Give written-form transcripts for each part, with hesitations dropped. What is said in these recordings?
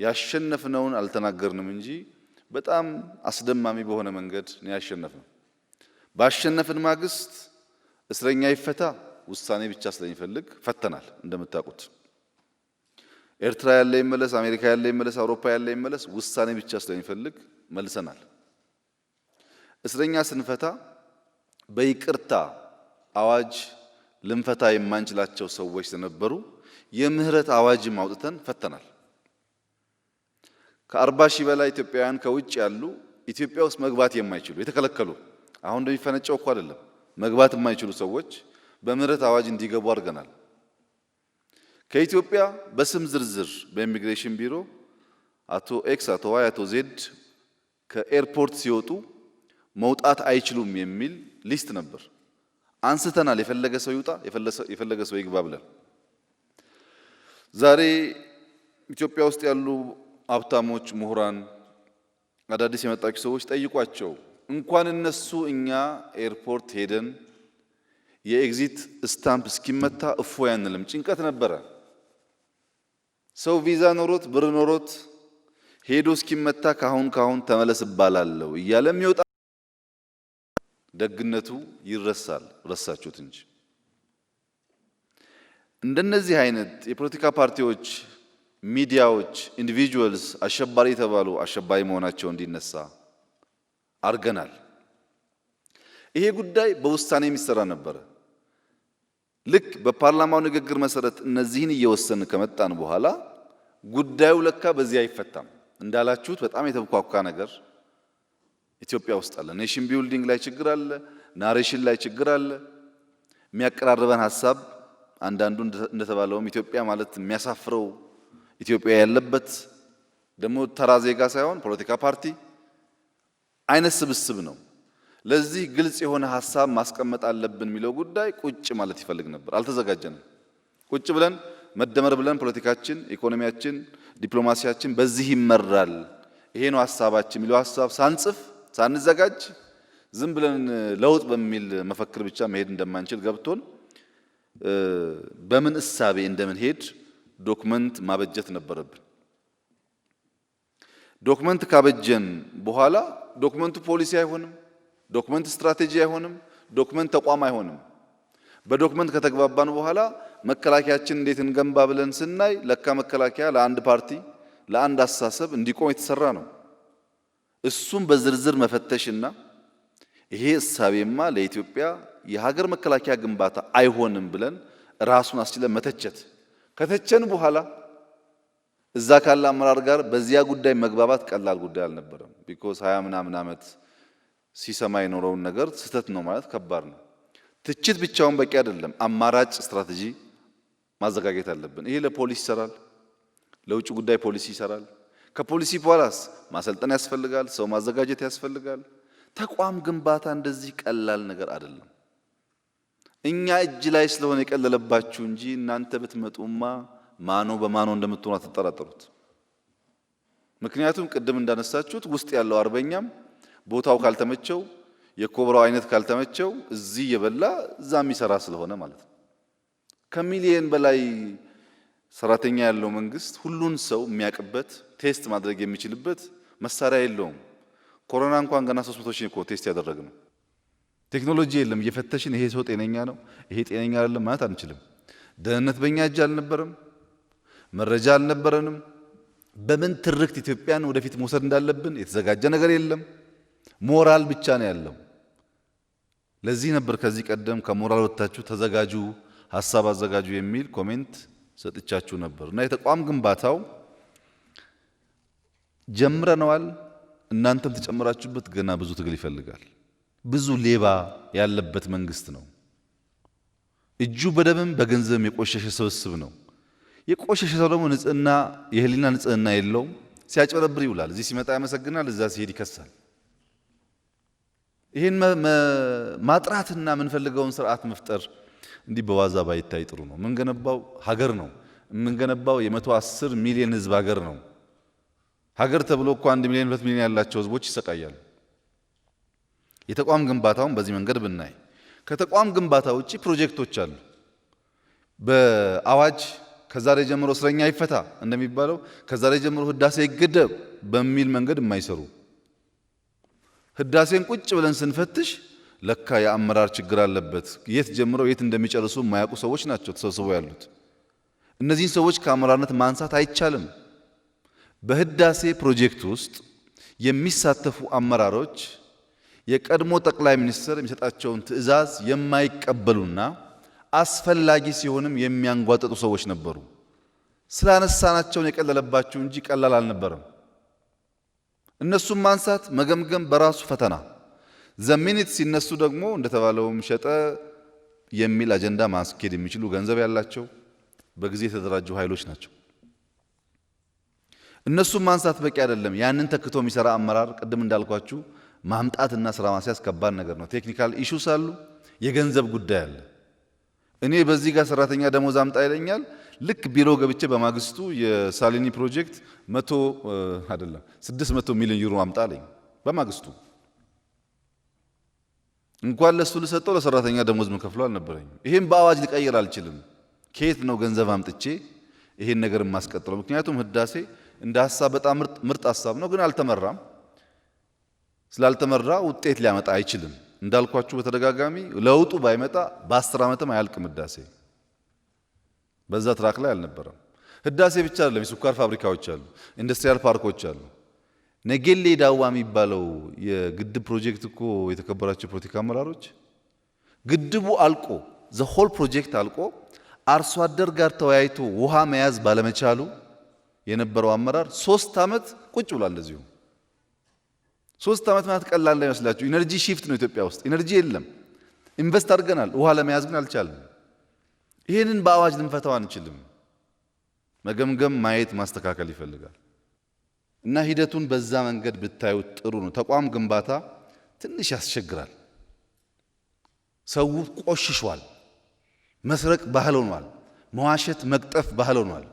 ያሸነፍነውን አልተናገርንም እንጂ በጣም አስደማሚ በሆነ መንገድ ነው ያሸነፍነው። ባሸነፍን ማግስት እስረኛ ይፈታ ውሳኔ ብቻ ስለሚፈልግ ፈተናል። እንደምታውቁት ኤርትራ ያለ ይመለስ፣ አሜሪካ ያለ ይመለስ፣ አውሮፓ ያለ ይመለስ ውሳኔ ብቻ ስለሚፈልግ መልሰናል። እስረኛ ስንፈታ በይቅርታ አዋጅ ልንፈታ የማንችላቸው ሰዎች ስለነበሩ የምህረት አዋጅም አውጥተን ፈተናል። ከ40 ሺህ በላይ ኢትዮጵያውያን ከውጭ ያሉ ኢትዮጵያ ውስጥ መግባት የማይችሉ የተከለከሉ አሁን እንደሚፈነጨው እኮ አይደለም መግባት የማይችሉ ሰዎች በምህረት አዋጅ እንዲገቡ አድርገናል። ከኢትዮጵያ በስም ዝርዝር በኢሚግሬሽን ቢሮ አቶ ኤክስ፣ አቶ ዋይ፣ አቶ ዜድ ከኤርፖርት ሲወጡ መውጣት አይችሉም የሚል ሊስት ነበር። አንስተናል። የፈለገ ሰው ይውጣ፣ የፈለገ ሰው ይግባ ብለን። ዛሬ ኢትዮጵያ ውስጥ ያሉ ሀብታሞች፣ ምሁራን፣ አዳዲስ የመጣችሁ ሰዎች ጠይቋቸው። እንኳን እነሱ እኛ ኤርፖርት ሄደን የኤግዚት ስታምፕ እስኪመታ እፎይ አንልም። ጭንቀት ነበረ። ሰው ቪዛ ኖሮት ብር ኖሮት ሄዶ እስኪመታ ካሁን ተመለስ እባላለሁ እያለም ይወጣ። ደግነቱ ይረሳል፣ ረሳችሁት እንጂ። እንደነዚህ አይነት የፖለቲካ ፓርቲዎች፣ ሚዲያዎች፣ ኢንዲቪጁዋልስ አሸባሪ የተባሉ አሸባሪ መሆናቸው እንዲነሳ አርገናል። ይሄ ጉዳይ በውሳኔ የሚሰራ ነበረ። ልክ በፓርላማው ንግግር መሰረት እነዚህን እየወሰን ከመጣን በኋላ ጉዳዩ ለካ በዚህ አይፈታም። እንዳላችሁት በጣም የተብኳካ ነገር ኢትዮጵያ ውስጥ አለ። ኔሽን ቢልዲንግ ላይ ችግር አለ፣ ናሬሽን ላይ ችግር አለ። የሚያቀራርበን ሐሳብ አንዳንዱ እንደተባለውም ኢትዮጵያ ማለት የሚያሳፍረው ኢትዮጵያ ያለበት ደግሞ ተራ ዜጋ ሳይሆን ፖለቲካ ፓርቲ አይነት ስብስብ ነው። ለዚህ ግልጽ የሆነ ሐሳብ ማስቀመጥ አለብን የሚለው ጉዳይ ቁጭ ማለት ይፈልግ ነበር። አልተዘጋጀንም። ቁጭ ብለን መደመር ብለን ፖለቲካችን፣ ኢኮኖሚያችን፣ ዲፕሎማሲያችን በዚህ ይመራል፣ ይሄ ነው ሐሳባችን የሚለው ሐሳብ ሳንጽፍ ሳንዘጋጅ ዝም ብለን ለውጥ በሚል መፈክር ብቻ መሄድ እንደማንችል ገብቶን በምን እሳቤ እንደምንሄድ ዶክመንት ማበጀት ነበረብን። ዶክመንት ካበጀን በኋላ ዶክመንቱ ፖሊሲ አይሆንም፣ ዶክመንት ስትራቴጂ አይሆንም፣ ዶክመንት ተቋም አይሆንም። በዶክመንት ከተግባባን በኋላ መከላከያችን እንዴት እንገንባ ብለን ስናይ ለካ መከላከያ ለአንድ ፓርቲ ለአንድ አስተሳሰብ እንዲቆም የተሰራ ነው። እሱም በዝርዝር መፈተሽና ይሄ እሳቤማ ለኢትዮጵያ የሀገር መከላከያ ግንባታ አይሆንም ብለን ራሱን አስችለን መተቸት። ከተቸን በኋላ እዛ ካለ አመራር ጋር በዚያ ጉዳይ መግባባት ቀላል ጉዳይ አልነበረም። ቢኮዝ 20 ምናምን ዓመት ሲሰማ የኖረውን ነገር ስህተት ነው ማለት ከባድ ነው። ትችት ብቻውን በቂ አይደለም። አማራጭ ስትራቴጂ ማዘጋጀት አለብን። ይሄ ለፖሊስ ይሰራል፣ ለውጭ ጉዳይ ፖሊሲ ይሰራል። ከፖሊሲ በኋላስ ማሰልጠን ያስፈልጋል፣ ሰው ማዘጋጀት ያስፈልጋል። ተቋም ግንባታ እንደዚህ ቀላል ነገር አይደለም። እኛ እጅ ላይ ስለሆነ የቀለለባችሁ እንጂ እናንተ ብትመጡማ ማኖ በማኖ እንደምትሆኑ አትጠራጠሩት። ምክንያቱም ቅድም እንዳነሳችሁት ውስጥ ያለው አርበኛም ቦታው ካልተመቸው የኮብራው አይነት ካልተመቸው እዚህ የበላ እዛ የሚሰራ ስለሆነ ማለት ነው። ከሚሊየን በላይ ሰራተኛ ያለው መንግስት ሁሉን ሰው የሚያቅበት ቴስት ማድረግ የሚችልበት መሳሪያ የለውም። ኮሮና እንኳን ገና 300 ሺህ ቴስት ያደረግነው ቴክኖሎጂ የለም። እየፈተሽን ይሄ ሰው ጤነኛ ነው ይሄ ጤነኛ አይደለም ማለት አንችልም። ደህንነት በእኛ እጅ አልነበረም፣ መረጃ አልነበረንም። በምን ትርክት ኢትዮጵያን ወደፊት መውሰድ እንዳለብን የተዘጋጀ ነገር የለም። ሞራል ብቻ ነው ያለው። ለዚህ ነበር ከዚህ ቀደም ከሞራል ወጥታችሁ ተዘጋጁ፣ ሐሳብ አዘጋጁ የሚል ኮሜንት ሰጥቻችሁ ነበር። እና የተቋም ግንባታው ጀምረነዋል። እናንተም ተጨምራችሁበት ገና ብዙ ትግል ይፈልጋል። ብዙ ሌባ ያለበት መንግስት ነው። እጁ በደምም በገንዘብም የቆሸሸ ስብስብ ነው። የቆሸሸ ሰው ደግሞ ንጽህና የህሊና ንጽህና የለውም። ሲያጭበረብር ይውላል። እዚህ ሲመጣ ያመሰግናል፣ እዛ ሲሄድ ይከሳል። ይሄን ማጥራትና የምንፈልገውን ስርዓት መፍጠር እንዲህ በዋዛ ባይታይ ጥሩ ነው። የምንገነባው ሀገር ነው። የምንገነባው የ110 ሚሊዮን ህዝብ ሀገር ነው። ሀገር ተብሎ እኮ 1 ሚሊዮን 2 ሚሊዮን ያላቸው ህዝቦች ይሰቃያሉ። የተቋም ግንባታውን በዚህ መንገድ ብናይ፣ ከተቋም ግንባታ ውጪ ፕሮጀክቶች አሉ። በአዋጅ ከዛሬ ጀምሮ እስረኛ ይፈታ እንደሚባለው ከዛሬ ጀምሮ ህዳሴ ይገደብ በሚል መንገድ የማይሰሩ ህዳሴን ቁጭ ብለን ስንፈትሽ ለካ የአመራር ችግር አለበት የት ጀምረው የት እንደሚጨርሱ የማያውቁ ሰዎች ናቸው ተሰብስበው ያሉት። እነዚህን ሰዎች ከአመራርነት ማንሳት አይቻልም። በህዳሴ ፕሮጀክት ውስጥ የሚሳተፉ አመራሮች የቀድሞ ጠቅላይ ሚኒስትር የሚሰጣቸውን ትዕዛዝ የማይቀበሉና አስፈላጊ ሲሆንም የሚያንጓጥጡ ሰዎች ነበሩ። ስላነሳናቸውን የቀለለባቸው እንጂ ቀላል አልነበረም። እነሱም ማንሳት መገምገም በራሱ ፈተና፣ ዘሚኒት ሲነሱ ደግሞ እንደተባለውም ሸጠ የሚል አጀንዳ ማስኬድ የሚችሉ ገንዘብ ያላቸው በጊዜ የተደራጁ ኃይሎች ናቸው። እነሱም ማንሳት በቂ አይደለም። ያንን ተክቶ የሚሰራ አመራር ቅድም እንዳልኳችሁ ማምጣትና ስራ ማስያዝ ከባድ ነገር ነው። ቴክኒካል ኢሹስ አሉ፣ የገንዘብ ጉዳይ አለ። እኔ በዚህ ጋር ሰራተኛ ደሞዝ አምጣ ይለኛል። ልክ ቢሮ ገብቼ በማግስቱ የሳሊኒ ፕሮጀክት 600 ሚሊዮን ዩሮ አምጣ አለኝ። በማግስቱ እንኳን ለሱ ልሰጠው ለሰራተኛ ደሞዝ መከፍለው አልነበረኝ። ይሄን በአዋጅ ሊቀይር አልችልም። ከየት ነው ገንዘብ አምጥቼ ይሄን ነገር የማስቀጥለው? ምክንያቱም ህዳሴ እንደ ሐሳብ በጣም ምርጥ ሐሳብ ነው፣ ግን አልተመራም። ስላልተመራ ውጤት ሊያመጣ አይችልም። እንዳልኳችሁ በተደጋጋሚ ለውጡ ባይመጣ በ10 ዓመትም አያልቅም ህዳሴ። በዛ ትራክ ላይ አልነበረም። ህዳሴ ብቻ አይደለም፣ የስኳር ፋብሪካዎች አሉ፣ ኢንዱስትሪያል ፓርኮች አሉ። ነጌሌ ዳዋ የሚባለው የግድብ ፕሮጀክት እኮ የተከበራቸው ፖለቲካ አመራሮች ግድቡ አልቆ ዘሆል ፕሮጀክት አልቆ አርሶ አደር ጋር ተወያይቶ ውሃ መያዝ ባለመቻሉ የነበረው አመራር 3 ዓመት ቁጭ ብሏል። እንደዚሁ 3 ዓመት ማለት ቀላል እንዳይመስላችሁ። ኢነርጂ ሺፍት ነው ኢትዮጵያ ውስጥ ኢነርጂ የለም። ኢንቨስት አድርገናል፣ ውሃ ለመያዝ ግን አልቻለም። ይህንን በአዋጅ ልንፈታው አንችልም። መገምገም፣ ማየት፣ ማስተካከል ይፈልጋል እና ሂደቱን በዛ መንገድ ብታዩት ጥሩ ነው። ተቋም ግንባታ ትንሽ ያስቸግራል። ሰው ቆሽሿል። መስረቅ ባህል ሆኗል። መዋሸት፣ መቅጠፍ ባህል ሆኗል።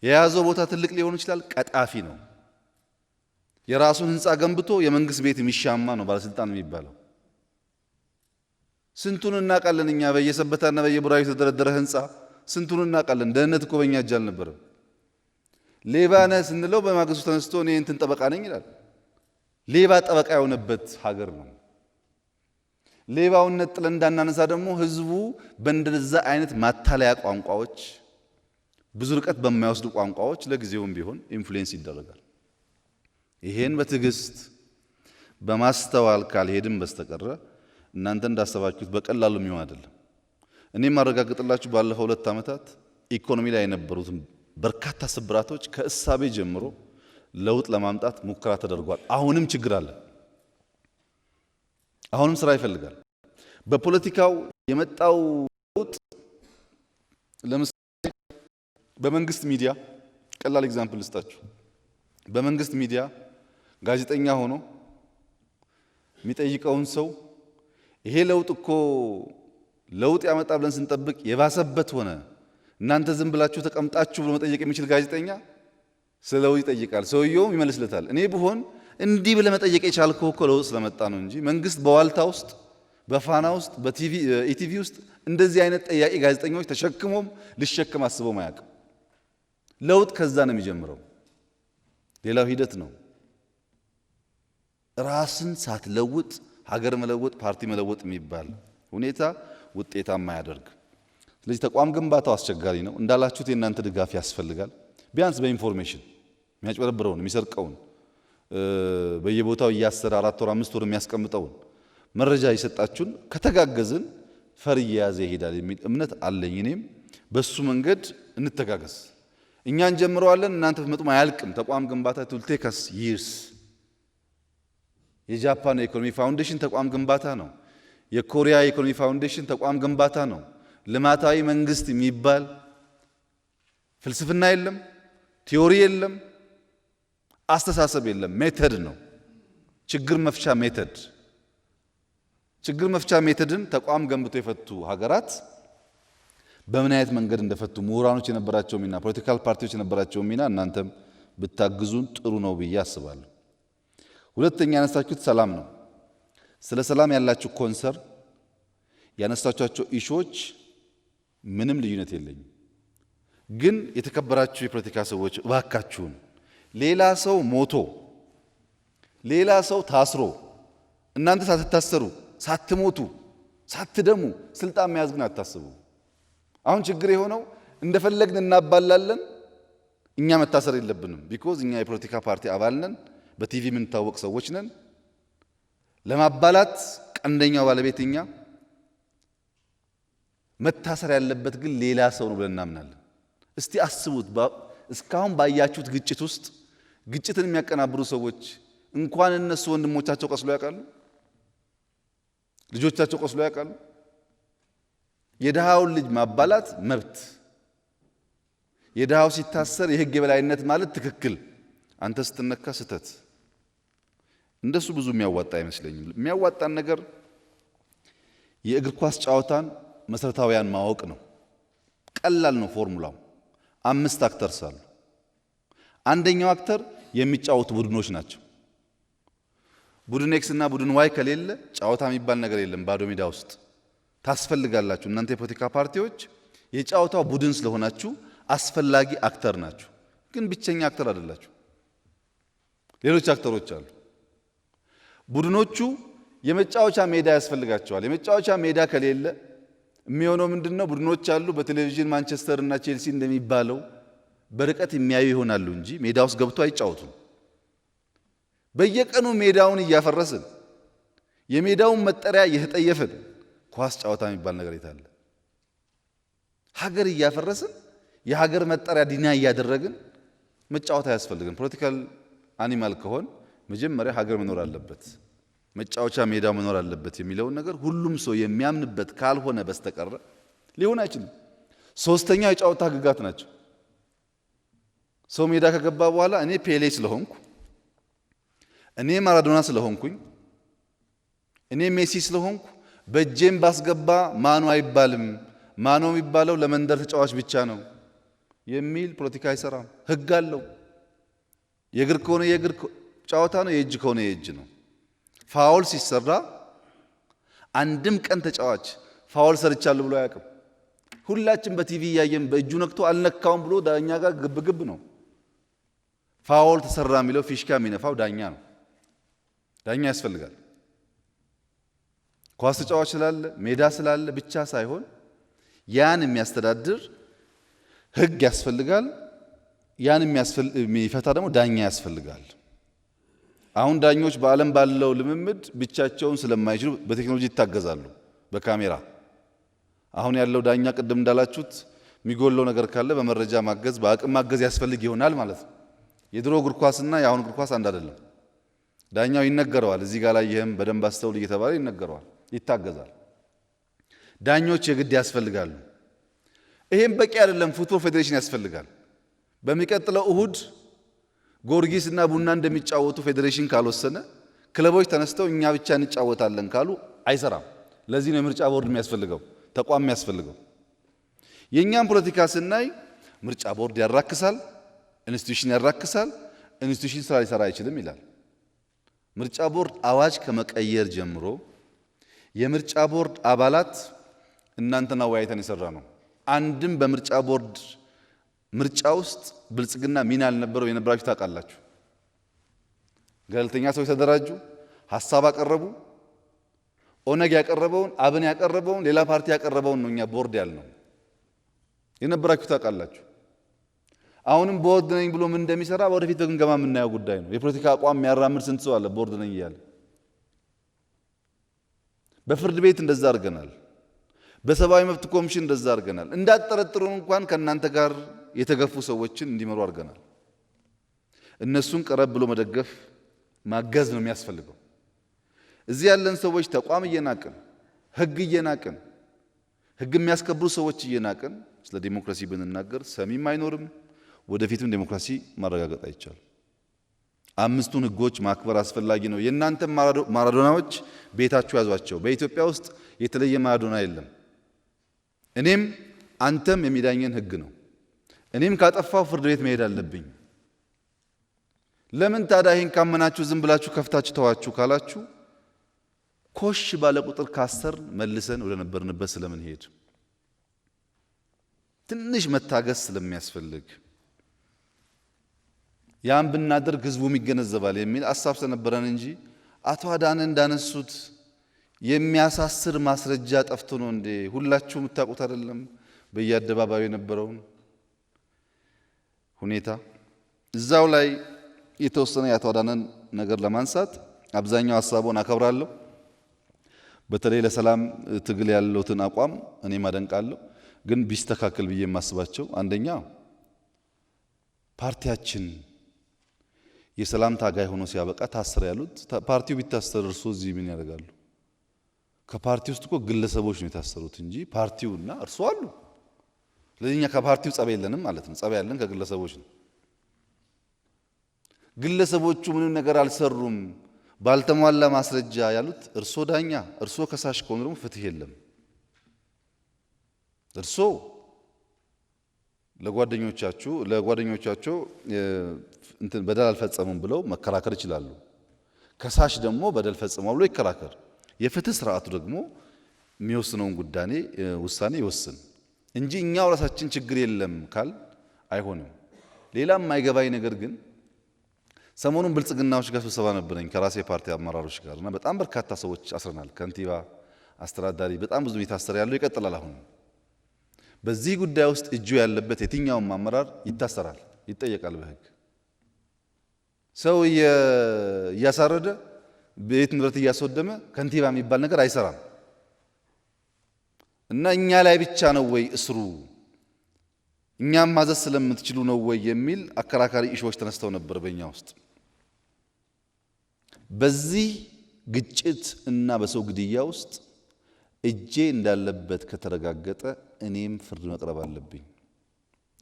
የያዘው ቦታ ትልቅ ሊሆን ይችላል፣ ቀጣፊ ነው። የራሱን ህንፃ ገንብቶ የመንግስት ቤት የሚሻማ ነው ባለስልጣን የሚባለው። ስንቱን እናውቃለን እኛ በየሰበታና በየቡራዩ የተደረደረ ህንፃ ስንቱን እናውቃለን። ደህንነት እኮ በእኛ እጅ አልነበረም። ሌባ ነህ ስንለው በማግስቱ ተነስቶ እኔ እንትን ጠበቃ ነኝ ይላል። ሌባ ጠበቃ የሆነበት ሀገር ነው። ሌባውን ነጥለን እንዳናነሳ ደግሞ ህዝቡ በእንደዛ አይነት ማታለያ ቋንቋዎች፣ ብዙ ርቀት በማይወስዱ ቋንቋዎች ለጊዜውም ቢሆን ኢንፍሉዌንስ ይደረጋል። ይሄን በትዕግስት በማስተዋል ካልሄድም በስተቀረ እናንተ እንዳሰባችሁት በቀላሉ የሚሆን አይደለም። እኔም ማረጋግጥላችሁ ባለፈው 2 ዓመታት ኢኮኖሚ ላይ የነበሩትን በርካታ ስብራቶች ከእሳቤ ጀምሮ ለውጥ ለማምጣት ሙከራ ተደርጓል። አሁንም ችግር አለ። አሁንም ስራ ይፈልጋል። በፖለቲካው የመጣው ለውጥ ለምሳሌ በመንግስት ሚዲያ ቀላል ኤግዛምፕል ልስጣችሁ። በመንግስት ሚዲያ ጋዜጠኛ ሆኖ የሚጠይቀውን ሰው ይሄ ለውጥ እኮ ለውጥ ያመጣ ብለን ስንጠብቅ የባሰበት ሆነ፣ እናንተ ዝም ብላችሁ ተቀምጣችሁ ብሎ መጠየቅ የሚችል ጋዜጠኛ ስለ ለውጥ ይጠይቃል። ሰውየውም ይመልስለታል። እኔ ብሆን እንዲህ ብለህ መጠየቅ የቻልከው እኮ ለውጥ ስለመጣ ነው እንጂ መንግስት በዋልታ ውስጥ በፋና ውስጥ በኢቲቪ ውስጥ እንደዚህ አይነት ጠያቂ ጋዜጠኞች ተሸክሞም ልሸከም አስበውም አያውቅም። ለውጥ ከዛ ነው የሚጀምረው። ሌላው ሂደት ነው። ራስን ሳትለውጥ ሀገር መለወጥ፣ ፓርቲ መለወጥ የሚባል ሁኔታ ውጤታማ ያደርግ። ስለዚህ ተቋም ግንባታው አስቸጋሪ ነው። እንዳላችሁት የእናንተ ድጋፍ ያስፈልጋል። ቢያንስ በኢንፎርሜሽን የሚያጭበረብረውን የሚሰርቀውን በየቦታው እያሰረ 4 ወር 5 ወር የሚያስቀምጠውን መረጃ የሰጣችሁን ከተጋገዝን ፈር እየያዘ ይሄዳል የሚል እምነት አለኝ። እኔም በሱ መንገድ እንተጋገዝ። እኛ እንጀምረዋለን፣ እናንተ ብትመጡም አያልቅም። ተቋም ግንባታ it will take us years። የጃፓን የኢኮኖሚ ፋውንዴሽን ተቋም ግንባታ ነው። የኮሪያ የኢኮኖሚ ፋውንዴሽን ተቋም ግንባታ ነው። ልማታዊ መንግስት የሚባል ፍልስፍና የለም፣ ቲዮሪ የለም፣ አስተሳሰብ የለም። ሜተድ ነው። ችግር መፍቻ ሜተድ። ችግር መፍቻ ሜተድን ተቋም ገንብቶ የፈቱ ሀገራት በምን አይነት መንገድ እንደፈቱ ምሁራኖች የነበራቸው ሚና፣ ፖለቲካል ፓርቲዎች የነበራቸው ሚና እናንተም ብታግዙን ጥሩ ነው ብዬ አስባለሁ። ሁለተኛ ያነሳችሁት ሰላም ነው። ስለ ሰላም ያላችሁ ኮንሰርን ያነሳቻቸው ኢሹዎች ምንም ልዩነት የለኝም። ግን የተከበራችሁ የፖለቲካ ሰዎች እባካችሁን ሌላ ሰው ሞቶ ሌላ ሰው ታስሮ እናንተ ሳትታሰሩ ሳትሞቱ ሳትደሙ ስልጣን መያዝ ግን አታስቡ። አሁን ችግር የሆነው እንደፈለግን እናባላለን። እኛ መታሰር የለብንም። ቢኮዝ እኛ የፖለቲካ ፓርቲ አባል ነን፣ በቲቪ የምንታወቅ ሰዎች ነን። ለማባላት ቀንደኛው ባለቤት እኛ፣ መታሰር ያለበት ግን ሌላ ሰው ነው ብለን እናምናለን። እስቲ አስቡት፣ እስካሁን ባያችሁት ግጭት ውስጥ ግጭትን የሚያቀናብሩ ሰዎች እንኳን እነሱ ወንድሞቻቸው ቆስሎ ያውቃሉ? ልጆቻቸው ቆስሎ ያውቃሉ? የድሃውን ልጅ ማባላት መብት፣ የድሃው ሲታሰር የህግ የበላይነት ማለት ትክክል፣ አንተ ስትነካ ስተት። እንደሱ ብዙ የሚያዋጣ አይመስለኝም። የሚያዋጣን ነገር የእግር ኳስ ጨዋታን መሰረታዊያን ማወቅ ነው። ቀላል ነው ፎርሙላው። 5 አክተርስ አሉ። አንደኛው አክተር የሚጫወቱ ቡድኖች ናቸው። ቡድን ኤክስ እና ቡድን ዋይ ከሌለ ጨዋታ የሚባል ነገር የለም። ባዶ ሜዳ ውስጥ ታስፈልጋላችሁ። እናንተ የፖለቲካ ፓርቲዎች የጨዋታው ቡድን ስለሆናችሁ አስፈላጊ አክተር ናችሁ። ግን ብቸኛ አክተር አይደላችሁ። ሌሎች አክተሮች አሉ። ቡድኖቹ የመጫወቻ ሜዳ ያስፈልጋቸዋል። የመጫወቻ ሜዳ ከሌለ የሚሆነው ምንድነው? ቡድኖች አሉ። በቴሌቪዥን ማንቸስተር እና ቼልሲ እንደሚባለው በርቀት የሚያዩ ይሆናሉ እንጂ ሜዳ ውስጥ ገብቶ አይጫወቱም። በየቀኑ ሜዳውን እያፈረስን የሜዳውን መጠሪያ እየተጠየፍን ኳስ ጨዋታ የሚባል ነገር የታለ? ሀገር እያፈረስን የሀገር መጠሪያ ዲና እያደረግን መጫወት አያስፈልግም። ፖለቲካል አኒማል ከሆን መጀመሪያ ሀገር መኖር አለበት፣ መጫወቻ ሜዳው መኖር አለበት የሚለውን ነገር ሁሉም ሰው የሚያምንበት ካልሆነ በስተቀር ሊሆን አይችልም። ሶስተኛው የጨዋታ ህግጋት ናቸው። ሰው ሜዳ ከገባ በኋላ እኔ ፔሌ ስለሆንኩ፣ እኔ ማራዶና ስለሆንኩኝ፣ እኔ ሜሲ ስለሆንኩ በእጄም ባስገባ ማኑ አይባልም፣ ማኑ የሚባለው ለመንደር ተጫዋች ብቻ ነው የሚል ፖለቲካ አይሰራም። ህግ አለው። የእግር ከሆነ የእግር ጨዋታ ነው፣ የእጅ ከሆነ የእጅ ነው። ፋውል ሲሰራ አንድም ቀን ተጫዋች ፋውል ሰርቻለሁ ብሎ አያውቅም። ሁላችን በቲቪ እያየን በእጁ ነክቶ አልነካውም ብሎ ዳኛ ጋር ግብግብ ነው። ፋውል ተሰራ የሚለው ፊሽካ የሚነፋው ዳኛ ነው። ዳኛ ያስፈልጋል። ኳስ ተጫዋች ስላለ ሜዳ ስላለ ብቻ ሳይሆን ያን የሚያስተዳድር ህግ ያስፈልጋል። ያን የሚፈታ ደግሞ ዳኛ ያስፈልጋል። አሁን ዳኞች በዓለም ባለው ልምምድ ብቻቸውን ስለማይችሉ በቴክኖሎጂ ይታገዛሉ፣ በካሜራ። አሁን ያለው ዳኛ ቅድም እንዳላችሁት የሚጎለው ነገር ካለ በመረጃ ማገዝ፣ በአቅም ማገዝ ያስፈልግ ይሆናል ማለት ነው። የድሮ እግር ኳስና የአሁን እግር ኳስ አንድ አይደለም። ዳኛው ይነገረዋል፣ እዚህ ጋር ላይ ይሄም በደንብ አስተውል እየተባለ ይነገረዋል፣ ይታገዛል። ዳኞች የግድ ያስፈልጋሉ። ይሄም በቂ አይደለም። ፉትቦል ፌዴሬሽን ያስፈልጋል። በሚቀጥለው እሁድ ጊዮርጊስ እና ቡና እንደሚጫወቱ ፌዴሬሽን ካልወሰነ፣ ክለቦች ተነስተው እኛ ብቻ እንጫወታለን ካሉ አይሰራም። ለዚህ ነው የምርጫ ቦርድ የሚያስፈልገው፣ ተቋም የሚያስፈልገው። የእኛም ፖለቲካ ስናይ ምርጫ ቦርድ ያራክሳል፣ ኢንስቲትዩሽን ያራክሳል፣ ኢንስቲትዩሽን ስራ ሊሰራ አይችልም ይላል። ምርጫ ቦርድ አዋጅ ከመቀየር ጀምሮ የምርጫ ቦርድ አባላት እናንተና ወያይተን የሰራ ነው። አንድም በምርጫ ቦርድ ምርጫ ውስጥ ብልጽግና ሚና አልነበረው። የነበራችሁ ታውቃላችሁ። ገለልተኛ ሰዎች ተደራጁ፣ ሐሳብ አቀረቡ። ኦነግ ያቀረበውን፣ አብን ያቀረበውን፣ ሌላ ፓርቲ ያቀረበውን ነው እኛ ቦርድ ያልነው። የነበራችሁ ታውቃላችሁ። አሁንም ቦርድ ነኝ ብሎ ምን እንደሚሰራ ወደፊት በግምገማ የምናየው ጉዳይ ነው። የፖለቲካ አቋም የሚያራምድ ስንት ሰው አለ ቦርድ ነኝ እያለ። በፍርድ ቤት እንደዛ አድርገናል። በሰብአዊ መብት ኮሚሽን እንደዛ አድርገናል። እንዳትጠረጥሩን እንኳን ከእናንተ ጋር የተገፉ ሰዎችን እንዲመሩ አድርገናል። እነሱን ቀረብ ብሎ መደገፍ ማገዝ ነው የሚያስፈልገው። እዚህ ያለን ሰዎች ተቋም እየናቅን፣ ህግ እየናቅን፣ ህግ የሚያስከብሩ ሰዎች እየናቅን ስለ ዲሞክራሲ ብንናገር ሰሚም አይኖርም። ወደፊትም ዲሞክራሲ ማረጋገጥ አይቻልም። 5ቱን ህጎች ማክበር አስፈላጊ ነው። የእናንተ ማራዶናዎች ቤታችሁ ያዟቸው። በኢትዮጵያ ውስጥ የተለየ ማራዶና የለም። እኔም አንተም የሚዳኘን ህግ ነው። እኔም ካጠፋው ፍርድ ቤት መሄድ አለብኝ። ለምን ታዲያ ይሄን ካመናችሁ ዝም ብላችሁ ከፍታችሁ ተዋችሁ ካላችሁ ኮሽ ባለ ቁጥር ካሰር መልሰን ወደ ነበርንበት ስለምን ሄድ ትንሽ መታገስ ስለሚያስፈልግ ያን ብናደርግ ህዝቡም ይገነዘባል የሚል ሐሳብ ስለነበረን እንጂ አቶ አዳነ እንዳነሱት የሚያሳስር ማስረጃ ጠፍቶ ነው እንዴ? ሁላችሁም የምታውቁት አይደለም? በየአደባባዩ የነበረውን ሁኔታ እዛው ላይ የተወሰነ የአቶ አዳነን ነገር ለማንሳት አብዛኛው ሐሳቡን አከብራለሁ። በተለይ ለሰላም ትግል ያለውትን አቋም እኔ ማደንቃለሁ። ግን ቢስተካከል ብዬ የማስባቸው አንደኛ ፓርቲያችን የሰላም ታጋይ ሆኖ ሲያበቃ ታስረ ያሉት ፓርቲው ቢታሰር እርሶ እዚህ ምን ያደርጋሉ? ከፓርቲው ውስጥ እኮ ግለሰቦች ነው የታሰሩት እንጂ ፓርቲውና እርሶ አሉ። ስለዚህ እኛ ከፓርቲው ጸብ የለንም ማለት ነው። ጸብ ያለን ከግለሰቦች ነው። ግለሰቦቹ ምንም ነገር አልሰሩም ባልተሟላ ማስረጃ ያሉት እርሶ ዳኛ፣ እርሶ ከሳሽ ከሆኑ ደግሞ ፍትህ የለም። እርሶ ለጓደኞቻቸው እንትን በደል አልፈጸሙም ብለው መከራከር ይችላሉ። ከሳሽ ደግሞ በደል ፈጽመው ብሎ ይከራከር። የፍትህ ስርዓቱ ደግሞ የሚወስነውን ውሳኔ ይወስን እንጂ እኛው ራሳችን ችግር የለም ካል አይሆንም። ሌላም የማይገባኝ ነገር ግን ሰሞኑን ብልጽግናዎች ጋር ስብሰባ ነበረኝ ከራሴ ፓርቲ አመራሮች ጋር እና በጣም በርካታ ሰዎች አስረናል። ከንቲባ፣ አስተዳዳሪ፣ በጣም ብዙ የታሰረ ያለው ይቀጥላል። አሁን በዚህ ጉዳይ ውስጥ እጁ ያለበት የትኛውም አመራር ይታሰራል፣ ይጠየቃል በህግ። ሰው እያሳረደ ቤት ንብረት እያስወደመ ከንቲባ የሚባል ነገር አይሰራም። እና እኛ ላይ ብቻ ነው ወይ እስሩ? እኛም ማዘዝ ስለምትችሉ ነው ወይ የሚል አከራካሪ ኢሹዎች ተነስተው ነበር በእኛ ውስጥ። በዚህ ግጭት እና በሰው ግድያ ውስጥ እጄ እንዳለበት ከተረጋገጠ እኔም ፍርድ መቅረብ አለብኝ።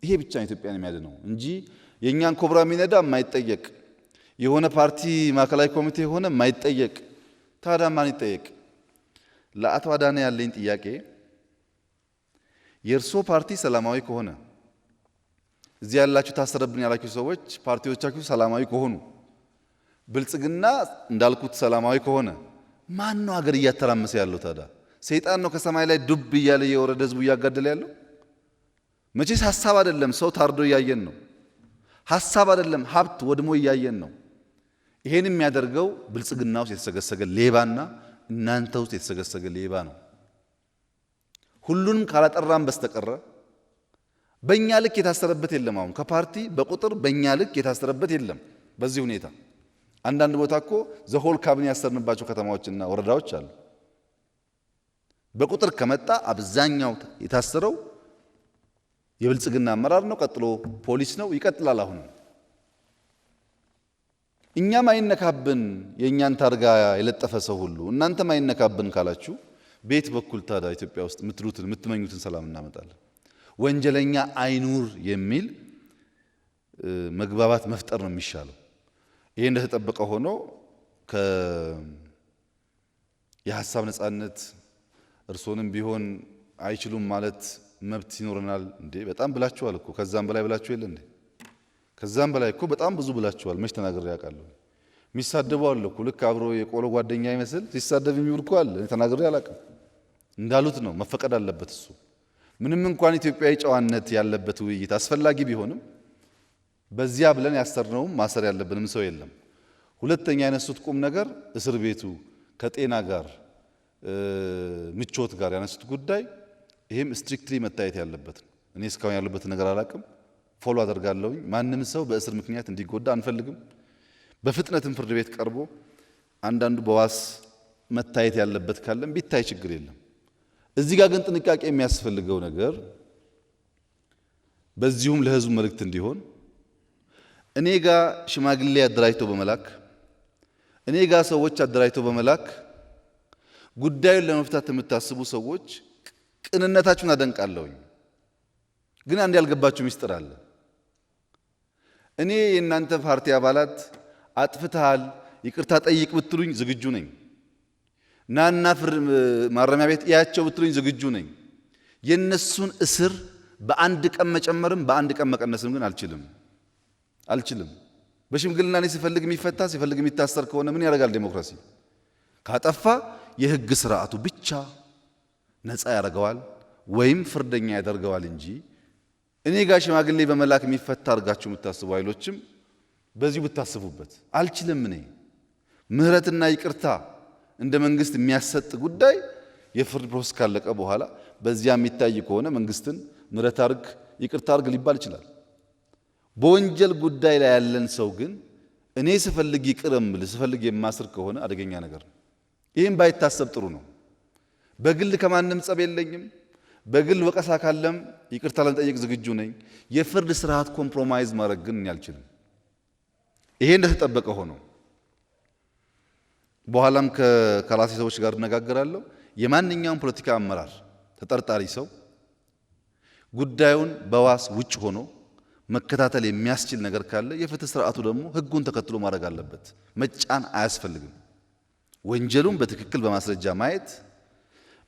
ይሄ ብቻ ነው ኢትዮጵያን የሚያድነው እንጂ የእኛን ኮብራ የሚነዳ የማይጠየቅ የሆነ ፓርቲ ማዕከላዊ ኮሚቴ የሆነ የማይጠየቅ ታዲያ ማን ይጠየቅ? ለአቶ አዳነ ያለኝ ጥያቄ የእርሶ ፓርቲ ሰላማዊ ከሆነ እዚህ ያላችሁ ታሰረብን ያላችሁ ሰዎች ፓርቲዎቻችሁ ሰላማዊ ከሆኑ ብልጽግና እንዳልኩት ሰላማዊ ከሆነ ማን ነው ሀገር እያተራመሰ ያለው ታዲያ? ሰይጣን ነው ከሰማይ ላይ ዱብ እያለ የወረደ ህዝቡ እያጋደለ ያለው? መቼስ ሐሳብ አይደለም፣ ሰው ታርዶ እያየን ነው። ሐሳብ አይደለም፣ ሀብት ወድሞ እያየን ነው። ይሄን የሚያደርገው ብልጽግና ውስጥ የተሰገሰገ ሌባና እናንተ ውስጥ የተሰገሰገ ሌባ ነው። ሁሉንም ካላጠራም በስተቀረ በእኛ ልክ የታሰረበት የለም። አሁን ከፓርቲ በቁጥር በእኛ ልክ የታሰረበት የለም። በዚህ ሁኔታ አንዳንድ ቦታ እኮ ዘሆል ካቢኔ ያሰርንባቸው ከተማዎችና ወረዳዎች አሉ። በቁጥር ከመጣ አብዛኛው የታሰረው የብልጽግና አመራር ነው፣ ቀጥሎ ፖሊስ ነው፣ ይቀጥላል። አሁን እኛም አይነካብን የእኛን ታርጋ የለጠፈ ሰው ሁሉ እናንተም አይነካብን ካላችሁ ቤት በኩል ታዲያ ኢትዮጵያ ውስጥ የምትሉትን የምትመኙትን ሰላም እናመጣለን? ወንጀለኛ አይኑር የሚል መግባባት መፍጠር ነው የሚሻለው። ይሄ እንደተጠበቀ ሆኖ የሐሳብ ነጻነት እርሶንም ቢሆን አይችሉም ማለት መብት ይኖረናል እንዴ? በጣም ብላችኋል እኮ ከዛም በላይ ብላችሁ የለ እንዴ? ከዛም በላይ እኮ በጣም ብዙ ብላችኋል። መች ተናግሬ ያውቃለሁ? የሚሳደቡ አለ እኮ ልክ አብሮ የቆሎ ጓደኛ ይመስል ሲሳደብ የሚውል እኮ አለ። እኔ ተናግሬ አላውቅም። እንዳሉት ነው፣ መፈቀድ አለበት እሱ። ምንም እንኳን ኢትዮጵያዊ ጨዋነት ያለበት ውይይት አስፈላጊ ቢሆንም በዚያ ብለን ያሰርነውም ማሰር ያለብንም ሰው የለም። ሁለተኛ ያነሱት ቁም ነገር እስር ቤቱ ከጤና ጋር ምቾት ጋር ያነሱት ጉዳይ ይሄም ስትሪክትሊ መታየት ያለበት ነው። እኔ እስካሁን ያለበት ነገር አላውቅም፣ ፎሎ አደርጋለሁኝ። ማንም ሰው በእስር ምክንያት እንዲጎዳ አንፈልግም። በፍጥነትም ፍርድ ቤት ቀርቦ አንዳንዱ በዋስ መታየት ያለበት ካለም ቢታይ ችግር የለም። እዚህ ጋር ግን ጥንቃቄ የሚያስፈልገው ነገር በዚሁም ለህዝቡ መልእክት እንዲሆን እኔ ጋር ሽማግሌ አደራጅቶ በመላክ እኔ ጋር ሰዎች አደራጅቶ በመላክ ጉዳዩን ለመፍታት የምታስቡ ሰዎች ቅንነታችሁን አደንቃለሁኝ። ግን አንድ ያልገባችሁ ሚስጥር አለ። እኔ የእናንተ ፓርቲ አባላት አጥፍተሃል ይቅርታ ጠይቅ ብትሉኝ ዝግጁ ነኝ። ናና ማረሚያ ቤት ያቸው ብትሉኝ ዝግጁ ነኝ። የነሱን እስር በአንድ ቀን መጨመርም በአንድ ቀን መቀነስም ግን አልችልም። በሽምግልና እኔ ሲፈልግ የሚፈታ ሲፈልግ የሚታሰር ከሆነ ምን ያደርጋል ዴሞክራሲ? ካጠፋ የህግ ስርዓቱ ብቻ ነፃ ያደርገዋል ወይም ፍርደኛ ያደርገዋል እንጂ እኔ ጋር ሽማግሌ በመላክ የሚፈታ አድርጋችሁ የምታስቡ ኃይሎችም በዚሁ ብታስቡበት። አልችልም። እኔ ምህረትና ይቅርታ እንደ መንግስት የሚያሰጥ ጉዳይ የፍርድ ፕሮሰስ ካለቀ በኋላ በዚያ የሚታይ ከሆነ መንግስትን ምህረት አድርግ ይቅርታ አድርግ ሊባል ይችላል። በወንጀል ጉዳይ ላይ ያለን ሰው ግን እኔ ስፈልግ ይቅርም ስፈልግ የማስር ከሆነ አደገኛ ነገር ነው። ይህም ባይታሰብ ጥሩ ነው። በግል ከማንም ጸብ የለኝም። በግል ወቀሳ ካለም ይቅርታ ለመጠየቅ ዝግጁ ነኝ። የፍርድ ስርዓት ኮምፕሮማይዝ ማድረግ ግን አልችልም። ይሄ እንደተጠበቀ ሆኖ በኋላም ከራሴ ሰዎች ጋር እነጋገራለሁ። የማንኛውም ፖለቲካ አመራር ተጠርጣሪ ሰው ጉዳዩን በዋስ ውጭ ሆኖ መከታተል የሚያስችል ነገር ካለ የፍትህ ስርዓቱ ደግሞ ህጉን ተከትሎ ማድረግ አለበት። መጫን አያስፈልግም። ወንጀሉን በትክክል በማስረጃ ማየት፣